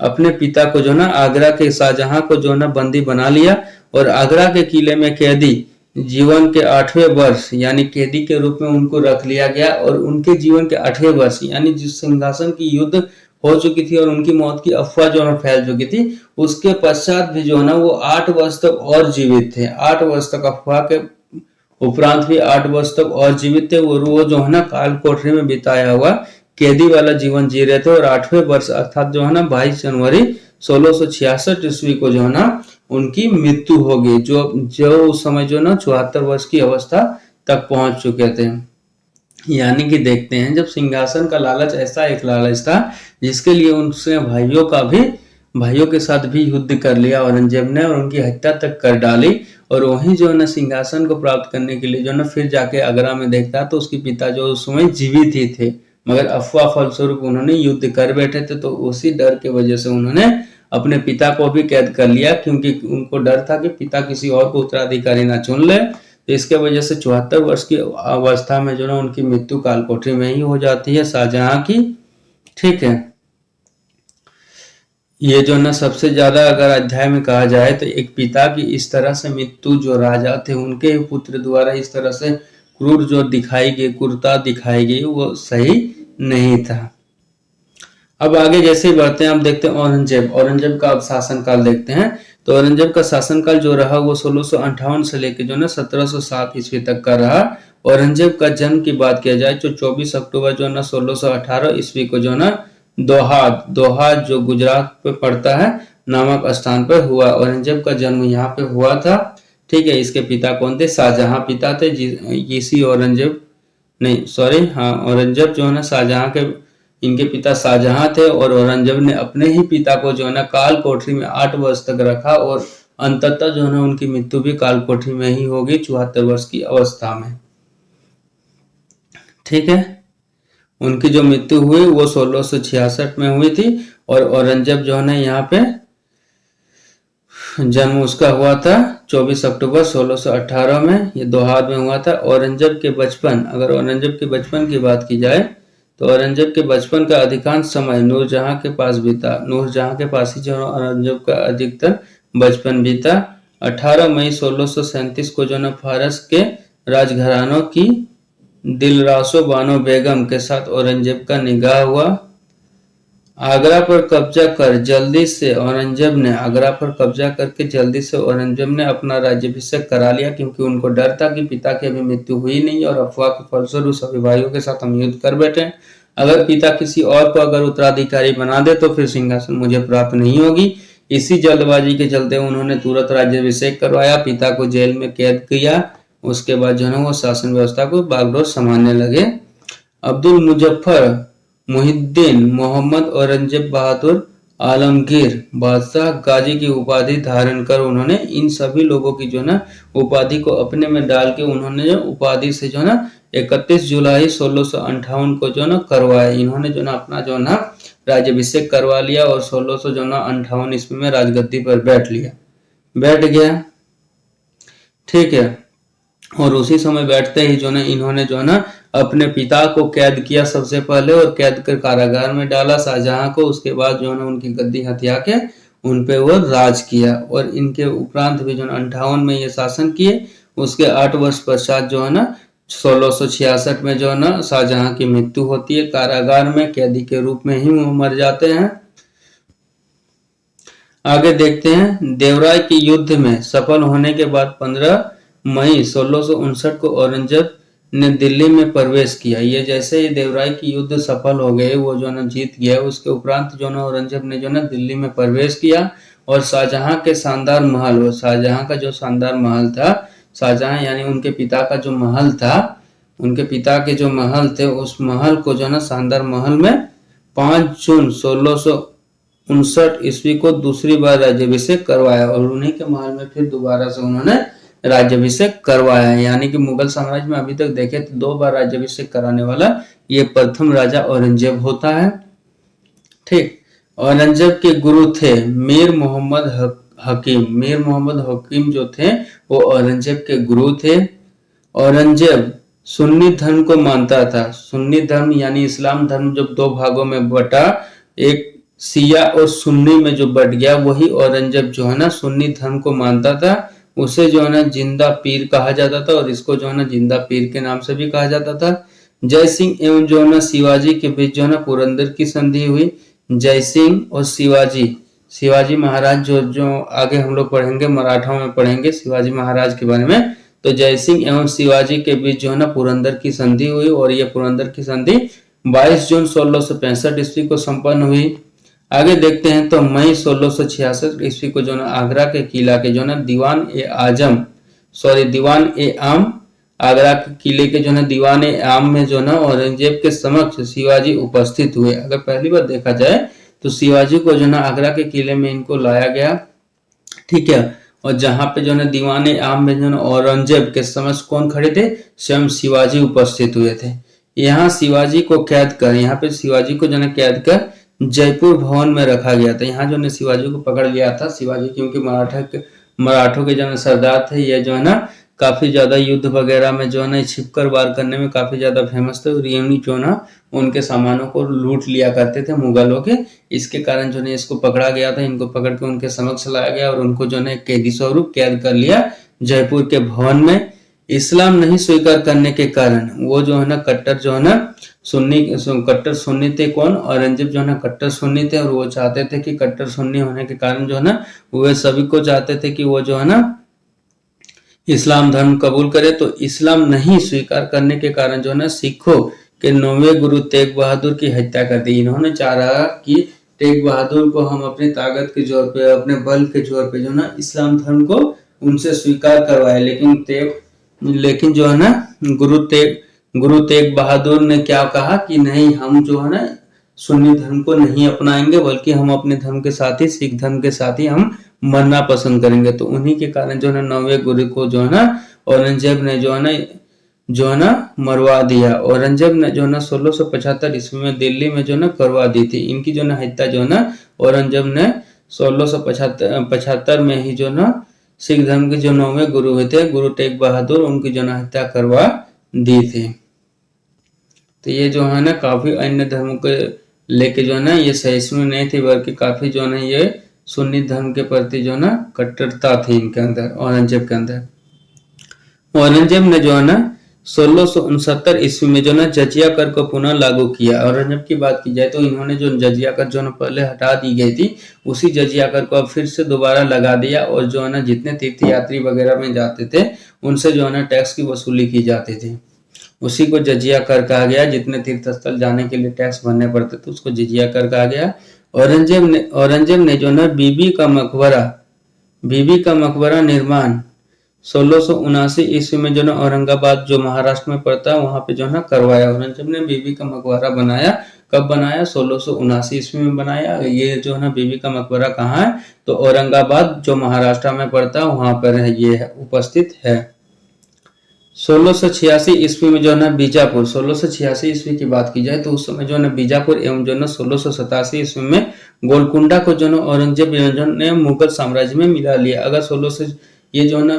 अपने पिता को जो ना आगरा के शाहजहां को जो ना बंदी बना लिया और आगरा के किले में कैदी जीवन के 8वें वर्ष यानी कैदी के रूप में उनको रख लिया गया। और उनके जीवन के 8वें वर्ष यानी जिस सिंहासन की युद्ध हो चुकी थी और उनकी मौत की अफवाह जो है फैल चुकी थी, उसके पश्चात भी जो है ना वो 8 वर्ष तक और जीवित थे। 8 वर्ष तक अफवाह के उपरांत भी 8 वर्ष तक और जीवित थे। और वो जो है ना काल कोठरी में बिताया हुआ कैदी वाला जीवन जी रहे थे। और 8वें वर्ष अर्थात जो है ना 22 जनवरी 1666 ईस्वी को जो है ना उनकी मृत्यु हो गई, जो उस समय जो ना 74 वर्ष की अवस्था तक पहुंच चुके थे। यानी कि देखते हैं जब सिंहासन का लालच ऐसा एक लालच था जिसके लिए उनसे भाइयों के साथ भी युद्ध कर लिया औरंगजेब ने और उनकी हत्या तक कर डाली। और वहीं जो है ना सिंहासन को प्राप्त करने के लिए जो ना फिर जाके आगरा में देखता तो उसके पिता जो उस समय जीवित ही थे, मगर अफवाह फलस्वरूप उन्होंने युद्ध कर बैठे थे। तो उसी डर के वजह से उन्होंने अपने पिता को भी कैद कर लिया, क्योंकि उनको डर था कि पिता किसी और को उत्तराधिकारी ना चुन ले। तो इसके वजह से 74 वर्ष की अवस्था में जो ना उनकी मृत्यु कालकोठरी में ही हो जाती है शाहजहां की। ठीक है, ये जो ना सबसे ज्यादा अगर अध्याय में कहा जाए तो एक पिता की इस तरह से मृत्यु, जो राजा थे उनके पुत्र द्वारा इस तरह से क्रूर जो दिखाई गई, क्रूरता दिखाई गई, वो सही नहीं था। अब आगे जैसे ही बढ़ते हैं, हम देखते हैं औरंगजेब का अब शासनकाल देखते हैं। तो औरंगजेब का शासनकाल जो रहा वो 1658 से लेकर जो ना 1707 ईस्वी तक का रहा। औरंगजेब का जन्म की बात किया जाए तो 24 अक्टूबर जो ना 1618 ईस्वी को जो ना दोहाद जो गुजरात पे पड़ता है नामक स्थान पर हुआ। औरंगजेब का जन्म यहाँ पे हुआ था। ठीक है, इसके पिता कौन थे, शाहजहां पिता थे। इसी औरंगजेब नहीं सॉरी हाँ औरंगजेब जो है ना शाहजहां के, इनके पिता शाहजहां थे। और औरंगजेब ने अपने ही पिता को जो है ना काल कोठरी में 8 वर्ष तक रखा और अंततः जो है ना उनकी मृत्यु भी काल कोठरी में ही होगी 74 वर्ष की अवस्था में। ठीक है, उनकी जो मृत्यु हुई वो 1666 में हुई थी। और औरंगजेब जो है ना यहाँ पे जन्म उसका हुआ था 24 अक्टूबर 1618 में, ये दोहाद में हुआ था। औरंगजेब के बचपन, अगर औरंगजेब के बचपन की बात की जाए तो औरंगजेब के बचपन का अधिकांश समय नूरजहां के पास बीता। नूरजहां के पास ही जो औरंगजेब का अधिकतर बचपन बीता। 18 मई 1637 को जो ना फारस के राजघरानों की दिलरासो बानो बेगम के साथ औरंगजेब का निकाह हुआ। आगरा पर कब्जा कर जल्दी से औरंगजेब ने आगरा पर कब्जा करके जल्दी से औरंगजेब ने अपना राज्याभिषेक करा लिया, क्योंकि उनको डर था कि पिता की अभी मृत्यु हुई नहीं और अफवाह के फलस्वरूप सभी भाइयों के साथ हम युद्ध कर बैठे। अगर पिता किसी और को अगर उत्तराधिकारी बना दे तो फिर सिंहासन मुझे प्राप्त नहीं होगी। इसी जल्दबाजी के चलते उन्होंने तुरंत राज्याभिषेक करवाया, पिता को जेल में कैद किया। उसके बाद जो है ना वो शासन व्यवस्था को बागडोर संभालने लगे। अब्दुल मुजफ्फर मुहिउद्दीन मोहम्मद औरंगजेब बहादुर आलमगीर बादशाह गाजी की उपाधि धारण कर उन्होंने इन सभी लोगों की जो ना उपाधि को अपने में डाल के उन्होंने उपाधि से जो ना 31 जुलाई 1658 को जो ना करवाया। इन्होंने जो ना अपना जो ना राज्याभिषेक करवा लिया और 1600 जो ना 58 ईस्वी में राजगद्दी पर बैठ गया। ठीक है। और उसी समय बैठते ही जो ना इन्होंने जो ना अपने पिता को कैद किया सबसे पहले और कैद कर कारागार में डाला शाहजहां को। उसके बाद जो है उनकी गद्दी हथिया के उन पे वो राज किया और इनके उपरांत भी जो 58 में ये शासन किए। उसके 8 वर्ष पश्चात जो है ना 1666 में जो है ना शाहजहां की मृत्यु होती है। कारागार में कैदी के रूप में ही वो मर जाते हैं। आगे देखते हैं, देवराय के युद्ध में सफल होने के बाद 15 मई 1659 को औरंगजेब ने दिल्ली में प्रवेश किया। ये जैसे ही देवराय की युद्ध सफल हो गए, वो जो ना जीत गया, उसके उपरांत जो ना औरंगजेब ने जो ना दिल्ली में प्रवेश किया और शाहजहां के शानदार महल, वो शाहजहां का जो शानदार महल था, शाहजहां यानी उनके पिता का जो महल था, उनके पिता के जो महल थे, उस महल को जो ना शानदार महल में 5 जून 1659 ईस्वी को दूसरी बार राज्याभिषेक करवाया और उन्हीं के महल में फिर दोबारा से उन्होंने राज्याभिषेक करवाया। यानी कि मुगल साम्राज्य में अभी तक देखे तो 2 बार राज्याभिषेक कराने वाला ये प्रथम राजा औरंगजेब होता है। ठीक। औरंगजेब के गुरु थे मीर मोहम्मद हकीम। मीर मोहम्मद हकीम जो थे वो औरंगजेब के गुरु थे। औरंगजेब सुन्नी धर्म को मानता था। सुन्नी धर्म यानी इस्लाम धर्म जब 2 भागों में बटा, एक शिया और सुन्नी में जो बट गया, वही औरंगजेब जो है ना सुन्नी धर्म को मानता था। उसे जो है ना जिंदा पीर कहा जाता था और इसको जो है ना जिंदा पीर के नाम से भी कहा जाता था। जय सिंह एवं जो है ना शिवाजी के बीच जो है ना पुरंदर की संधि हुई। जय सिंह और शिवाजी महाराज जो आगे हम लोग पढ़ेंगे, मराठों में पढ़ेंगे शिवाजी महाराज के बारे में। तो जय सिंह एवं शिवाजी के बीच जो है ना पुरंदर की संधि हुई और ये पुरंदर की संधि 22 जून 1665 ईस्वी को संपन्न हुई। आगे देखते हैं तो मई 1666 ईस्वी को जो ना आगरा के किला के जो ना दीवान ए आम, आगरा के किले के जो ना दीवान ए आम में जो ना औरंगजेब के समक्ष शिवाजी उपस्थित हुए। अगर पहली बार देखा जाए तो शिवाजी को जो ना आगरा के किले में इनको लाया गया। ठीक है। और जहां पे जो ना दीवान ए आम में जो ना औरंगजेब के समक्ष कौन खड़े थे? स्वयं शिवाजी उपस्थित हुए थे। यहाँ शिवाजी को कैद कर, यहाँ पे शिवाजी को जो ना कैद कर जयपुर भवन में रखा गया था। यहाँ जो ने शिवाजी को पकड़ लिया था। शिवाजी क्योंकि मराठों के जो है सरदार थे, ये जो है ना काफी ज्यादा युद्ध वगैरह में जो है ना छिपकर वार करने में काफी ज्यादा फेमस थे और ये जो ना उनके सामानों को लूट लिया करते थे मुगलों के। इसके कारण जो है इसको पकड़ा गया था। इनको पकड़ के उनके समक्ष लाया गया और उनको जो है कैदी स्वरूप कैद कर लिया जयपुर के भवन में। इस्लाम नहीं स्वीकार करने के कारण वो जो है ना कट्टर सुन्नी थे। कौन? औरंगजेब जो है ना कट्टर सुन्नी थे और वो चाहते थे कि कट्टर सुन्नी होने के कारण जो है ना वे सभी को चाहते थे कि वो जो है ना इस्लाम धर्म कबूल करे। तो इस्लाम नहीं स्वीकार करने के कारण जो है ना सिखों के 9वें गुरु तेग बहादुर की हत्या कर दी। इन्होंने चाहा कि तेग बहादुर को हम अपनी ताकत के जोर पे, अपने बल के जोर पे जो ना इस्लाम धर्म को उनसे स्वीकार करवाए, लेकिन जो है ना गुरु तेग बहादुर ने क्या कहा कि नहीं, हम जो है ना सुन्नी धर्म को नहीं अपनाएंगे, बल्कि हम अपने धर्म के साथ ही, सिख धर्म के साथ ही हम मरना पसंद करेंगे। तो उन्हीं के कारण जो है 9वें गुरु को जो है ना औरंगजेब ने जो है ना मरवा दिया। औरंगजेब ने जो है ना 1675 ईस्वी में दिल्ली में जो है ना करवा दी थी। इनकी जो है हत्या जो है ना औरंगजेब ने 1675 में ही जो ना सिख धर्म के जो 9वें गुरु हुए थे गुरु तेग बहादुर, उनकी जो है हत्या करवा दी थी। तो ये जो है ना काफी अन्य धर्मों के लेके जो है ना ये सहिष्णु नहीं थे, बल्कि काफी जो है ना ये सुन्नी धर्म के प्रति जो है ना कट्टरता थी इनके अंदर, औरंगजेब के अंदर। औरंगजेब ने जो है ना 1669 ईस्वी में जो है जजिया कर को पुनः लागू किया। औरंगजेब की बात की जाए तो इन्होंने जो जजिया कर जो है पहले हटा दी गई थी, उसी जजिया कर को अब फिर से दोबारा लगा दिया, और जो है ना जितने तीर्थ यात्री वगैरह में जाते थे उनसे जो है ना टैक्स की वसूली की जाती थी, उसी को जजिया कर कहा गया। जितने तीर्थ स्थल जाने के लिए टैक्स भरने पड़ते थे उसको जजिया कर कहा गया। औरंगजेब ने जो है बीबी का मकबरा निर्माण 1679 ईस्वी में जो है औरंगाबाद जो महाराष्ट्र में पड़ता है वहां पे जो है करवाया। औरंगजेब ने बीबी का मकबरा बनाया। कब बनाया? 1679 ईस्वी में बनाया। ये जो है ना बीबी का मकबरा कहाँ है? तो औरंगाबाद जो महाराष्ट्र में पड़ता है वहां पर है, ये उपस्थित है। 1686 ईस्वी में जो है ना बीजापुर, 1686 ईस्वी की बात की जाए तो उस समय जो है ना बीजापुर एवं जो है ना 1687 ईस्वी में गोलकुंडा को जो है औरंगजेब ने मुगल साम्राज्य में मिला लिया। अगर 1600 ये जो है ना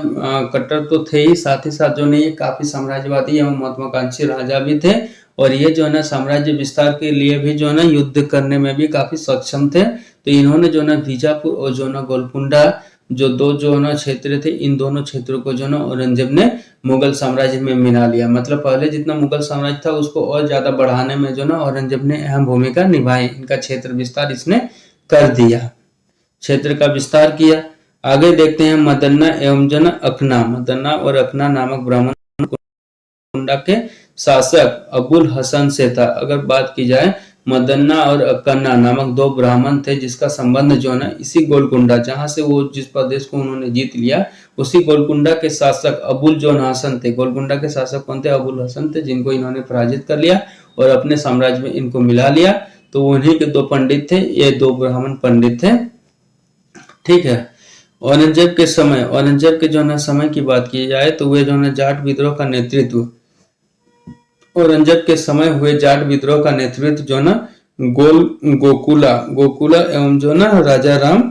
कट्टर तो थे ही, साथ ही साथ जो है ये काफी साम्राज्यवादी एवं महत्वाकांक्षी राजा भी थे, और ये जो है ना साम्राज्य विस्तार के लिए भी जो है ना युद्ध करने में भी काफी सक्षम थे। तो इन्होंने जो है ना बीजापुर और जो है ना गोलकुंडा जो दो जो है ना क्षेत्र थे, इन दोनों क्षेत्रों को जो है ना औरंगजेब ने मुगल साम्राज्य में मिला लिया। मतलब पहले जितना मुगल साम्राज्य था उसको और ज्यादा बढ़ाने में जो ना औरंगजेब ने अहम भूमिका निभाई। इनका क्षेत्र विस्तार इसने कर दिया, क्षेत्र का विस्तार किया। आगे देखते हैं मदन्ना एवं जो ना अखना। मदन्ना और अखना नामक ब्राह्मण गोलकुंडा के शासक अबुल हसन से था। अगर बात की जाए मदन्ना और अक्कन्ना नामक दो ब्राह्मण थे जिसका संबंध जो है ना इसी गोलकुंडा, जहां से वो जिस प्रदेश को उन्होंने जीत लिया, उसी गोलकुंडा के शासक अबुल जो हसन थे। गोलकुंडा के शासक कौन थे? अबुल हसन थे, जिनको इन्होंने पराजित कर लिया और अपने साम्राज्य में इनको मिला लिया। तो उन्हीं के दो पंडित थे, ये दो ब्राह्मण पंडित थे। ठीक है। औरंगजेब के जो है समय की बात की जाए तो वे जो है जाट विद्रोह का नेतृत्व, औरंगजेब के समय हुए जाट विद्रोह का नेतृत्व जो ना गोकुला एवं जो ना राजा राम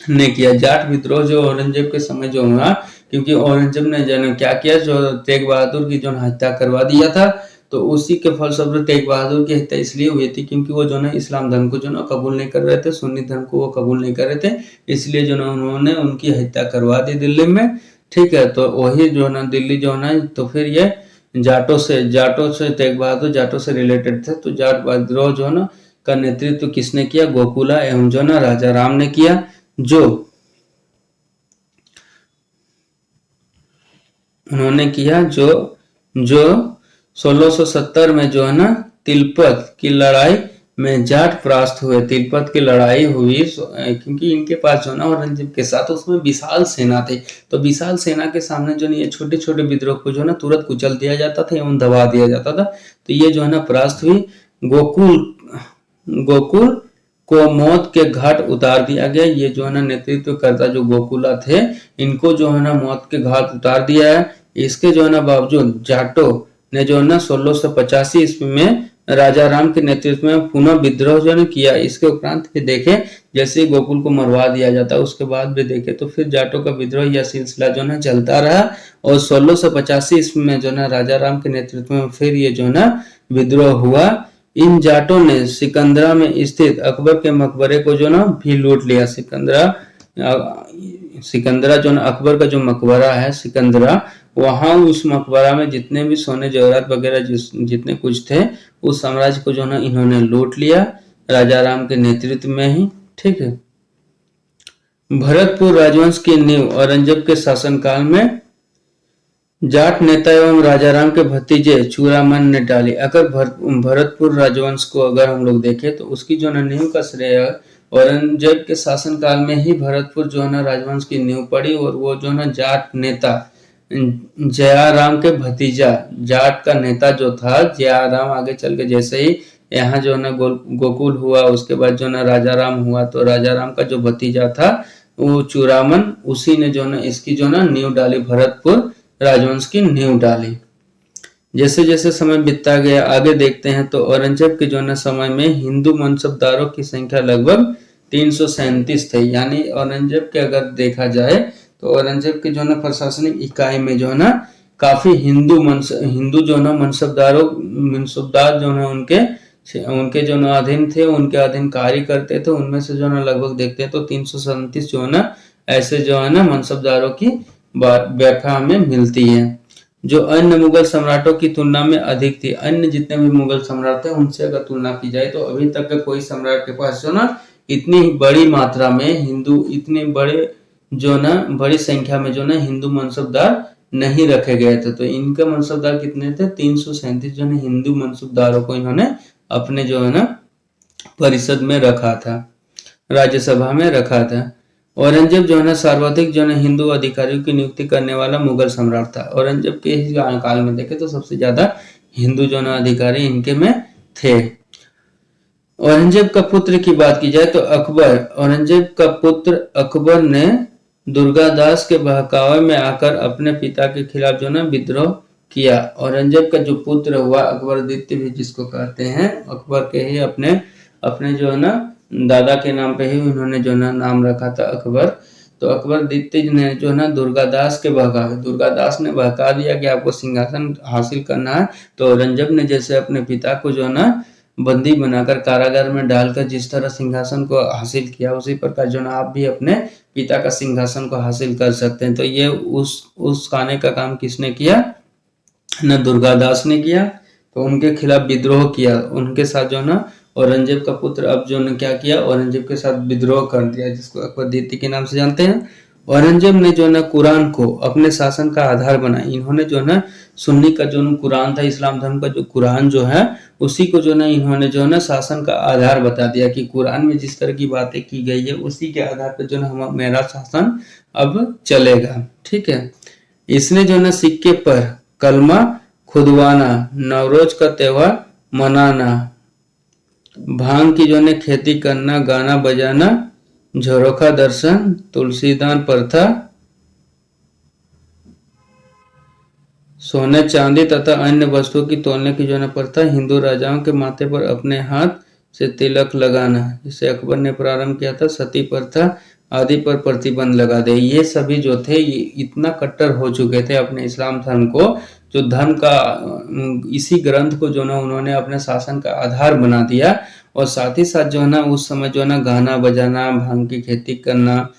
ने किया। जाट विद्रोह जो औरंगजेब के समय जो हुआ, क्योंकि औरंगजेब ने जो क्या किया, जो तेग बहादुर की जो हत्या करवा दिया था, तो उसी के फलस्वरूप तेग बहादुर की हत्या इसलिए हुई थी क्योंकि वो जो ना इस्लाम धर्म को जो ना कबूल नहीं कर रहे थे, सुन्नी धर्म को वो कबूल नहीं कर रहे थे, इसलिए जो ना उन्होंने उनकी हत्या करवा दी दिल्ली में। ठीक है। तो वही जो ना दिल्ली जो ना, तो फिर ये जाटों से तेग बहादुर जाटों से रिलेटेड थे। तो जाट विद्रोह जो ना का नेतृत्व किसने किया? गोकुला एवं जो ना राजा राम ने किया। जो उन्होंने किया जो 1670 में जो है ना तिलपत की लड़ाई में जाट परास्त हुए। तिलपत की लड़ाई हुई क्योंकि इनके पास जो ना औरंगजेब के साथ उसमें विशाल सेना थी, तो विशाल सेना के सामने जो ये छोटे छोटे विद्रोह को जो ना तुरंत कुचल दिया जाता था एवं दबा दिया जाता था। तो ये जो है ना परास्त हुई। गोकुल को मौत के घाट उतार दिया गया। ये जो है ना नेतृत्व करता जो गोकुला थे, इनको जो है ना मौत के घाट उतार दिया है। इसके जो है ना बावजूद जाटो ने जो है ना 1685 ईस्वी में राजा राम के नेतृत्व में पुनः विद्रोह जो है किया। इसके उपरांत भी देखे जैसे गोकुल को मरवा दिया जाता, उसके बाद भी देखे तो फिर जाटों का विद्रोह या सिलसिला जो है चलता रहा, और 1685 ईस्वी में जो है राजा राम के नेतृत्व में फिर ये जो है ना विद्रोह हुआ। इन जाटों ने सिकंदरा में स्थित अकबर के मकबरे को जो ना भी लूट लिया। सिकंदरा जो ना अकबर का जो मकबरा है सिकंदरा, वहां उस मकबरा में जितने भी सोने जवाहरात वगैरह जितने कुछ थे, उस साम्राज्य को जो ना इन्होंने लूट लिया राजा राम के नेतृत्व में ही। ठीक है। भरतपुर राजवंश की नींव औरंगजेब के शासनकाल में जाट नेता एवं राजा राम के भतीजे चूड़ामन ने डाली। अगर भरतपुर राजवंश को अगर हम लोग देखें तो उसकी जो ना नींव का श्रेय औरंगजेब के शासनकाल में ही भरतपुर जो है ना राजवंश की नींव पड़ी, और वो जो ना जाट नेता जयाराम के भतीजा, जाट का नेता जो था जयाराम, आगे चल के जैसे ही यहाँ जो ना गोकुल हुआ, उसके बाद जो ना राजा राम हुआ, तो राजा राम का जो भतीजा था वो चूड़ामन, उसी ने जो ना इसकी जो ना नींव डाली, भरतपुर राजवंश की नींव डाली। जैसे जैसे समय बीतता गया आगे देखते हैं तो औरंगजेब के जो ना समय में हिंदू मनसबदारों की संख्या लगभग 337 थे। यानी औरंगजेब के अगर देखा जाए तो औरंगजेब के जो ना प्रशासनिक इकाई में जो है ना काफी हिंदू जो ना मनसबदार जो ना उनके जो ना अधीन थे, उनके अधीन कार्य करते थे। उनमें से जो ना लगभग देखते हैं तो 337 जो है ना ऐसे जो है ना मनसबदारों की व्याख्या हमें मिलती है। जो अन्य मुगल सम्राटों की तुलना में अधिक थी। अन्य जितने भी मुगल सम्राट थे उनसे अगर तुलना की जाए तो अभी तक के कोई सम्राट के पास जो ना इतनी बड़ी मात्रा में हिंदू, इतने बड़े जो ना बड़ी संख्या में जो ना हिंदू मनसबदार नहीं रखे गए थे। तो इनके मनसबदार कितने थे? 337 जो है हिंदू मनसबदारों को इन्होंने अपने जो है ना परिषद में रखा था, राज्यसभा में रखा था। औरंगजेब जो है ना सर्वाधिक जो है हिंदू अधिकारियों की नियुक्ति करने वाला मुगल सम्राट था। औरंगजेब के ही काल में देखे तो सबसे ज्यादा हिंदू जो है अधिकारी इनके में थे। औरंगजेब का पुत्र की बात की जाए तो अकबर, औरंगजेब का पुत्र अकबर ने दुर्गादास के बहकावे में आकर अपने पिता के खिलाफ जो ना विद्रोह किया। औरंगजेब का जो पुत्र हुआ अकबर द्वितीय भी जिसको कहते हैं, अकबर के ही अपने अपने जो है ना दादा के नाम पे ही उन्होंने जो ना नाम रखा था अकबर। तो अकबर द्वितीय ने जो ना दुर्गादास के बहकावे, दुर्गादास ने बहका दिया कि आपको सिंहासन हासिल करना है। तो औरंगजेब ने जैसे अपने पिता को जो ना बंदी बनाकर कारागार में डालकर जिस तरह सिंहासन को हासिल किया, उसी प्रकार जो ना आप भी अपने पिता का सिंहासन को हासिल कर सकते हैं। तो ये उस खाने का काम किसने किया? न दुर्गादास ने किया। तो उनके खिलाफ विद्रोह किया, उनके साथ जो ना औरंगजेब का पुत्र अब जो ने क्या किया, औरंगजेब के साथ विद्रोह कर दिया, जिसको अकबर द्वितीय के नाम से जानते हैं। औरंगजेब ने जो ना कुरान को अपने शासन का आधार बनाया। इन्होंने जो ना सुन्नी का जो कुरान था, इस्लाम धर्म का जो कुरान जो है, उसी को जो ना इन्होंने जो ना शासन का आधार बता दिया कि कुरान में जिस तरह की बातें की गई है उसी के आधार पर जो ना मेरा शासन अब चलेगा। ठीक है। इसने जो ना सिक्के पर कलमा खुदवाना, नवरोज का त्योहार मनाना, भांग की जो है खेती करना, गाना बजाना, झरोखा दर्शन, तुलसीदान प्रथा, सोने चांदी तथा अन्य वस्तुओं की तोलने की जो है प्रथा, हिंदू राजाओं के माथे पर अपने हाथ से तिलक लगाना, जिसे अकबर ने प्रारंभ किया था, सती प्रथा आदि पर प्रतिबंध लगा दे। ये सभी जो थे ये इतना कट्टर हो चुके थे अपने इस्लाम धर्म को, जो धर्म का इसी ग्रंथ को जो ना उन्होंने अपने शासन का आधार बना दिया। और साथ ही साथ जो है ना उस समय जो है ना गाना बजाना, भांग की खेती करना,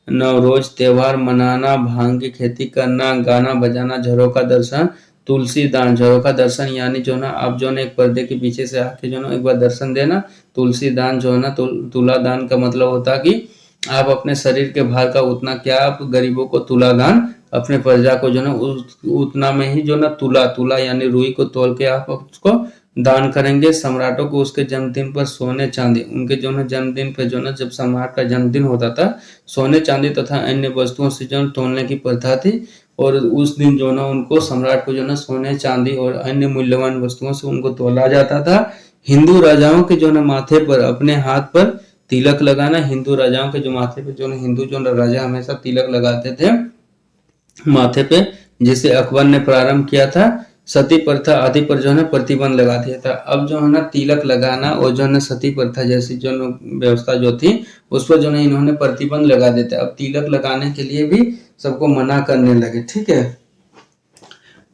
नवरोज त्योहार मनाना, भांग की खेती करना, गाना बजाना, झरोखा दर्शन, तुलसी दान। झरोखा दर्शन यानी जो ना आप जो ना एक पर्दे के पीछे से आके जो ना एक बार दर्शन देना। तुलसी दान जो है ना तुला दान का मतलब होता है कि आप अपने शरीर के भार का उतना क्या आप गरीबों को तुला दान, अपने प्रजा को जो ना उतना में ही जो ना तुला यानी रुई को तोल के आप उसको दान करेंगे। सम्राटों को उसके जन्मदिन पर सोने चांदी, उनके जो ना जन्मदिन पर जो ना जब सम्राट का जन्मदिन होता था, सोने चांदी तथा अन्य वस्तुओं से जो तोलने की प्रथा थी। और उस दिन जो ना उनको सम्राट को जो ना सोने चांदी और अन्य मूल्यवान वस्तुओं से उनको तोला जाता था। हिंदू राजाओं के जो ना माथे पर अपने हाथ पर तिलक लगाना, हिंदू राजाओं के जो माथे पे जो हिंदू जो राजा हमेशा तिलक लगाते थे माथे पे, जिसे अकबर ने प्रारंभ किया था। सती प्रथा आदि पर जो है प्रतिबंध लगा दिया था। अब जो है ना तिलक लगाना और जो है ना सती प्रथा जैसी जो व्यवस्था जो थी उस पर जो है इन्होंने प्रतिबंध लगा देते। अब तिलक लगाने के लिए भी सबको मना करने लगे। ठीक है।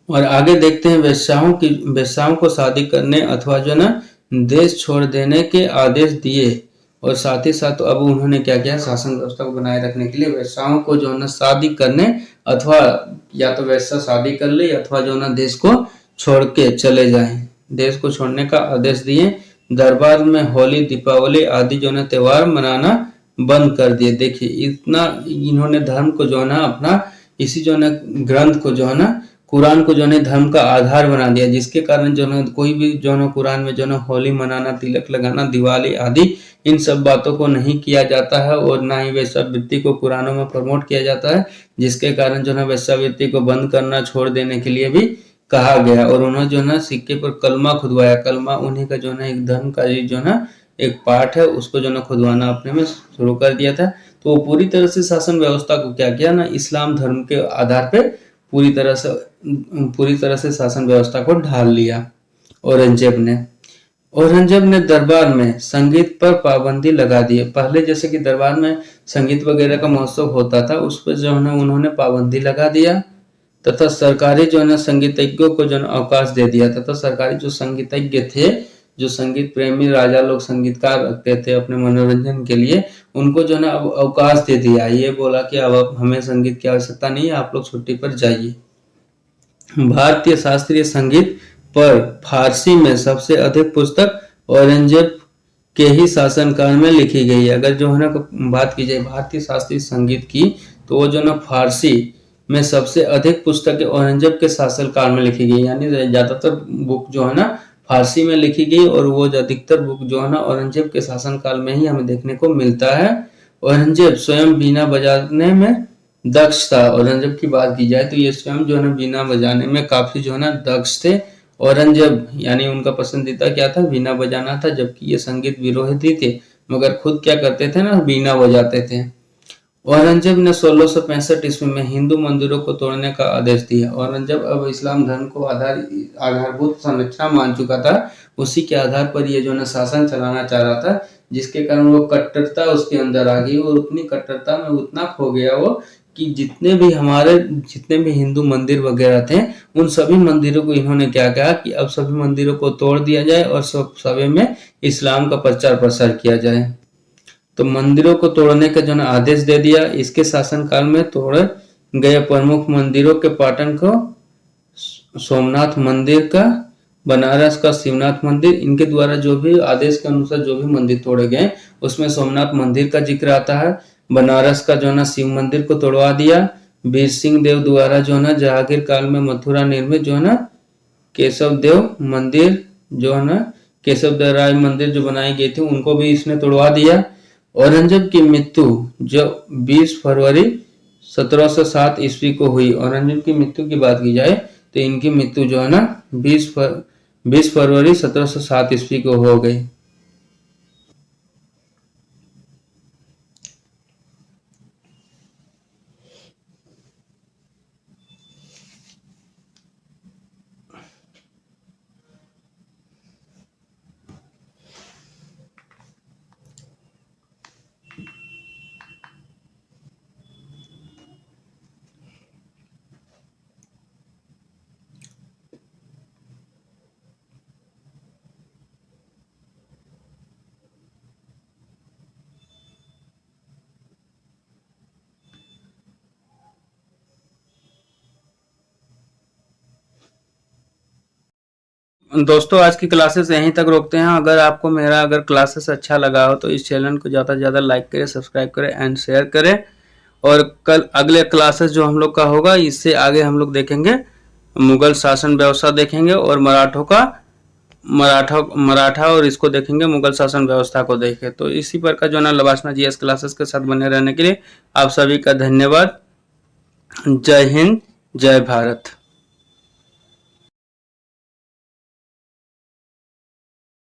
और आगे देखते हैं वेश्याओं को शादी करने अथवा जो ना देश छोड़ देने के आदेश दिए। और साथ ही साथ अब उन्होंने क्या किया, शासन व्यवस्था को बनाए रखने के लिए वेश्याओं को जो है ना शादी करने अथवा या तो वैसा शादी कर ले अथवा जो ना देश को छोड़ के चले जाएं, देश को छोड़ने का आदेश दिए। दरबार में होली, दीपावली आदि जो ना त्योहार मनाना बंद कर दिए। देखिए इतना इन्होंने धर्म को जो है ना अपना इसी जो ना ग्रंथ को जो है ना कुरान को जो है धर्म का आधार बना दिया, जिसके कारण जो है कोई भी जो है कुरान में जो है होली मनाना, तिलक लगाना, दिवाली आदि इन सब बातों को नहीं किया जाता है। और ना ही वेश्यावृत्ति को कुरानों में प्रमोट किया जाता है, जिसके कारण जो है वेश्यावृत्ति को बंद करना, छोड़ देने के लिए भी कहा गया। और उन्होंने जो है सिक्के पर कलमा खुदवाया। कलमा उन्हीं का जो है एक धर्म का जो है एक पार्ट है, उसको जो है खुदवाना अपने में शुरू कर दिया था। तो वो पूरी तरह से शासन व्यवस्था को क्या किया ना, इस्लाम धर्म के आधार पे पूरी तरह से शासन व्यवस्था को ढाल लिया औरंगजेब ने दरबार में संगीत पर पाबंदी लगा दी। पहले जैसे कि दरबार में संगीत वगैरह का महोत्सव होता था, उस पर जो है उन्होंने पाबंदी लगा दिया तथा सरकारी जो है संगीतज्ञों को जो अवकाश दे दिया। तथा सरकारी जो संगीतज्ञ थे, जो संगीत प्रेमी राजा लोग संगीतकार रखते थे अपने मनोरंजन के लिए, उनको जो है अब अवकाश दे दिया। ये बोला कि अब हमें संगीत की आवश्यकता नहीं है, आप लोग छुट्टी पर जाइए। भारतीय शास्त्रीय संगीत पर फारसी में सबसे अधिक पुस्तक औरंगजेब के ही शासनकाल में लिखी गई है। अगर जो है ना बात की जाए भारतीय शास्त्रीय संगीत की, तो वो जो ना फारसी में सबसे अधिक पुस्तकें औरंगजेब के शासनकाल में लिखी गई, यानी ज्यादातर बुक जो है ना फारसी में लिखी गई, और वो अधिकतर बुक जो है ना औरंगजेब के शासनकाल में ही हमें देखने को मिलता है। औरंगजेब स्वयं बीना बजाने में दक्ष था। औरंगजेब की बात की जाए तो ये स्वयं जो है ना बीना बजाने में काफी जो है ना दक्ष थे। औरंगजेब यानी उनका पसंदीदा क्या था, बीना बजाना था, जबकि ये संगीत विरोधी थे, मगर खुद क्या करते थे ना, बीना बजाते थे। औरंगजेब ने 1665 ईस्वी में हिंदू मंदिरों को तोड़ने का आदेश दिया। औरंगजेब अब इस्लाम धर्म को आधारभूत संरचना मान चुका था, उसी के आधार पर ये जो है शासन चलाना चाह रहा था, जिसके कारण वो कट्टरता उसके अंदर आ गई, और उतनी कट्टरता में उतना खो गया वो कि जितने भी हिंदू मंदिर वगैरह थे, उन सभी मंदिरों को इन्होंने क्या कहा कि अब सभी मंदिरों को तोड़ दिया जाए और सभी में इस्लाम का प्रचार प्रसार किया जाए। तो मंदिरों को तोड़ने का जो आदेश दे दिया। इसके शासनकाल में तोड़े गए प्रमुख मंदिरों के पाटन को सोमनाथ मंदिर का, बनारस का शिवनाथ मंदिर, इनके द्वारा जो भी आदेश के अनुसार जो भी मंदिर तोड़े गए उसमें सोमनाथ मंदिर का जिक्र आता है। बनारस का जो है शिव मंदिर को तोड़वा दिया। वीर सिंह देव द्वारा जो है जहांगीर काल में मथुरा निर्मित जो है ना केशव देव मंदिर जो है ना केशव देव राय मंदिर जो बनाई गई थी, उनको भी इसने तोड़वा दिया। औरंगजेब की मृत्यु जो 20 फरवरी 1707 ईस्वी को हुई। औरंगजेब की मृत्यु की बात की जाए तो इनकी मृत्यु जो है ना 20 फरवरी 1707 ईस्वी को हो गई। दोस्तों आज की क्लासेस यहीं तक रोकते हैं। अगर आपको मेरा क्लासेस अच्छा लगा हो तो इस चैनल को ज़्यादा से ज़्यादा लाइक करें, सब्सक्राइब करें एंड शेयर करें। और कल अगले क्लासेस जो हम लोग का होगा, इससे आगे हम लोग देखेंगे मुगल शासन व्यवस्था देखेंगे, और मराठा और इसको देखेंगे, मुगल शासन व्यवस्था को देखें। तो इसी प्रकार जो है लवासना जीएस क्लासेस के साथ बने रहने के लिए आप सभी का धन्यवाद। जय हिंद, जय भारत।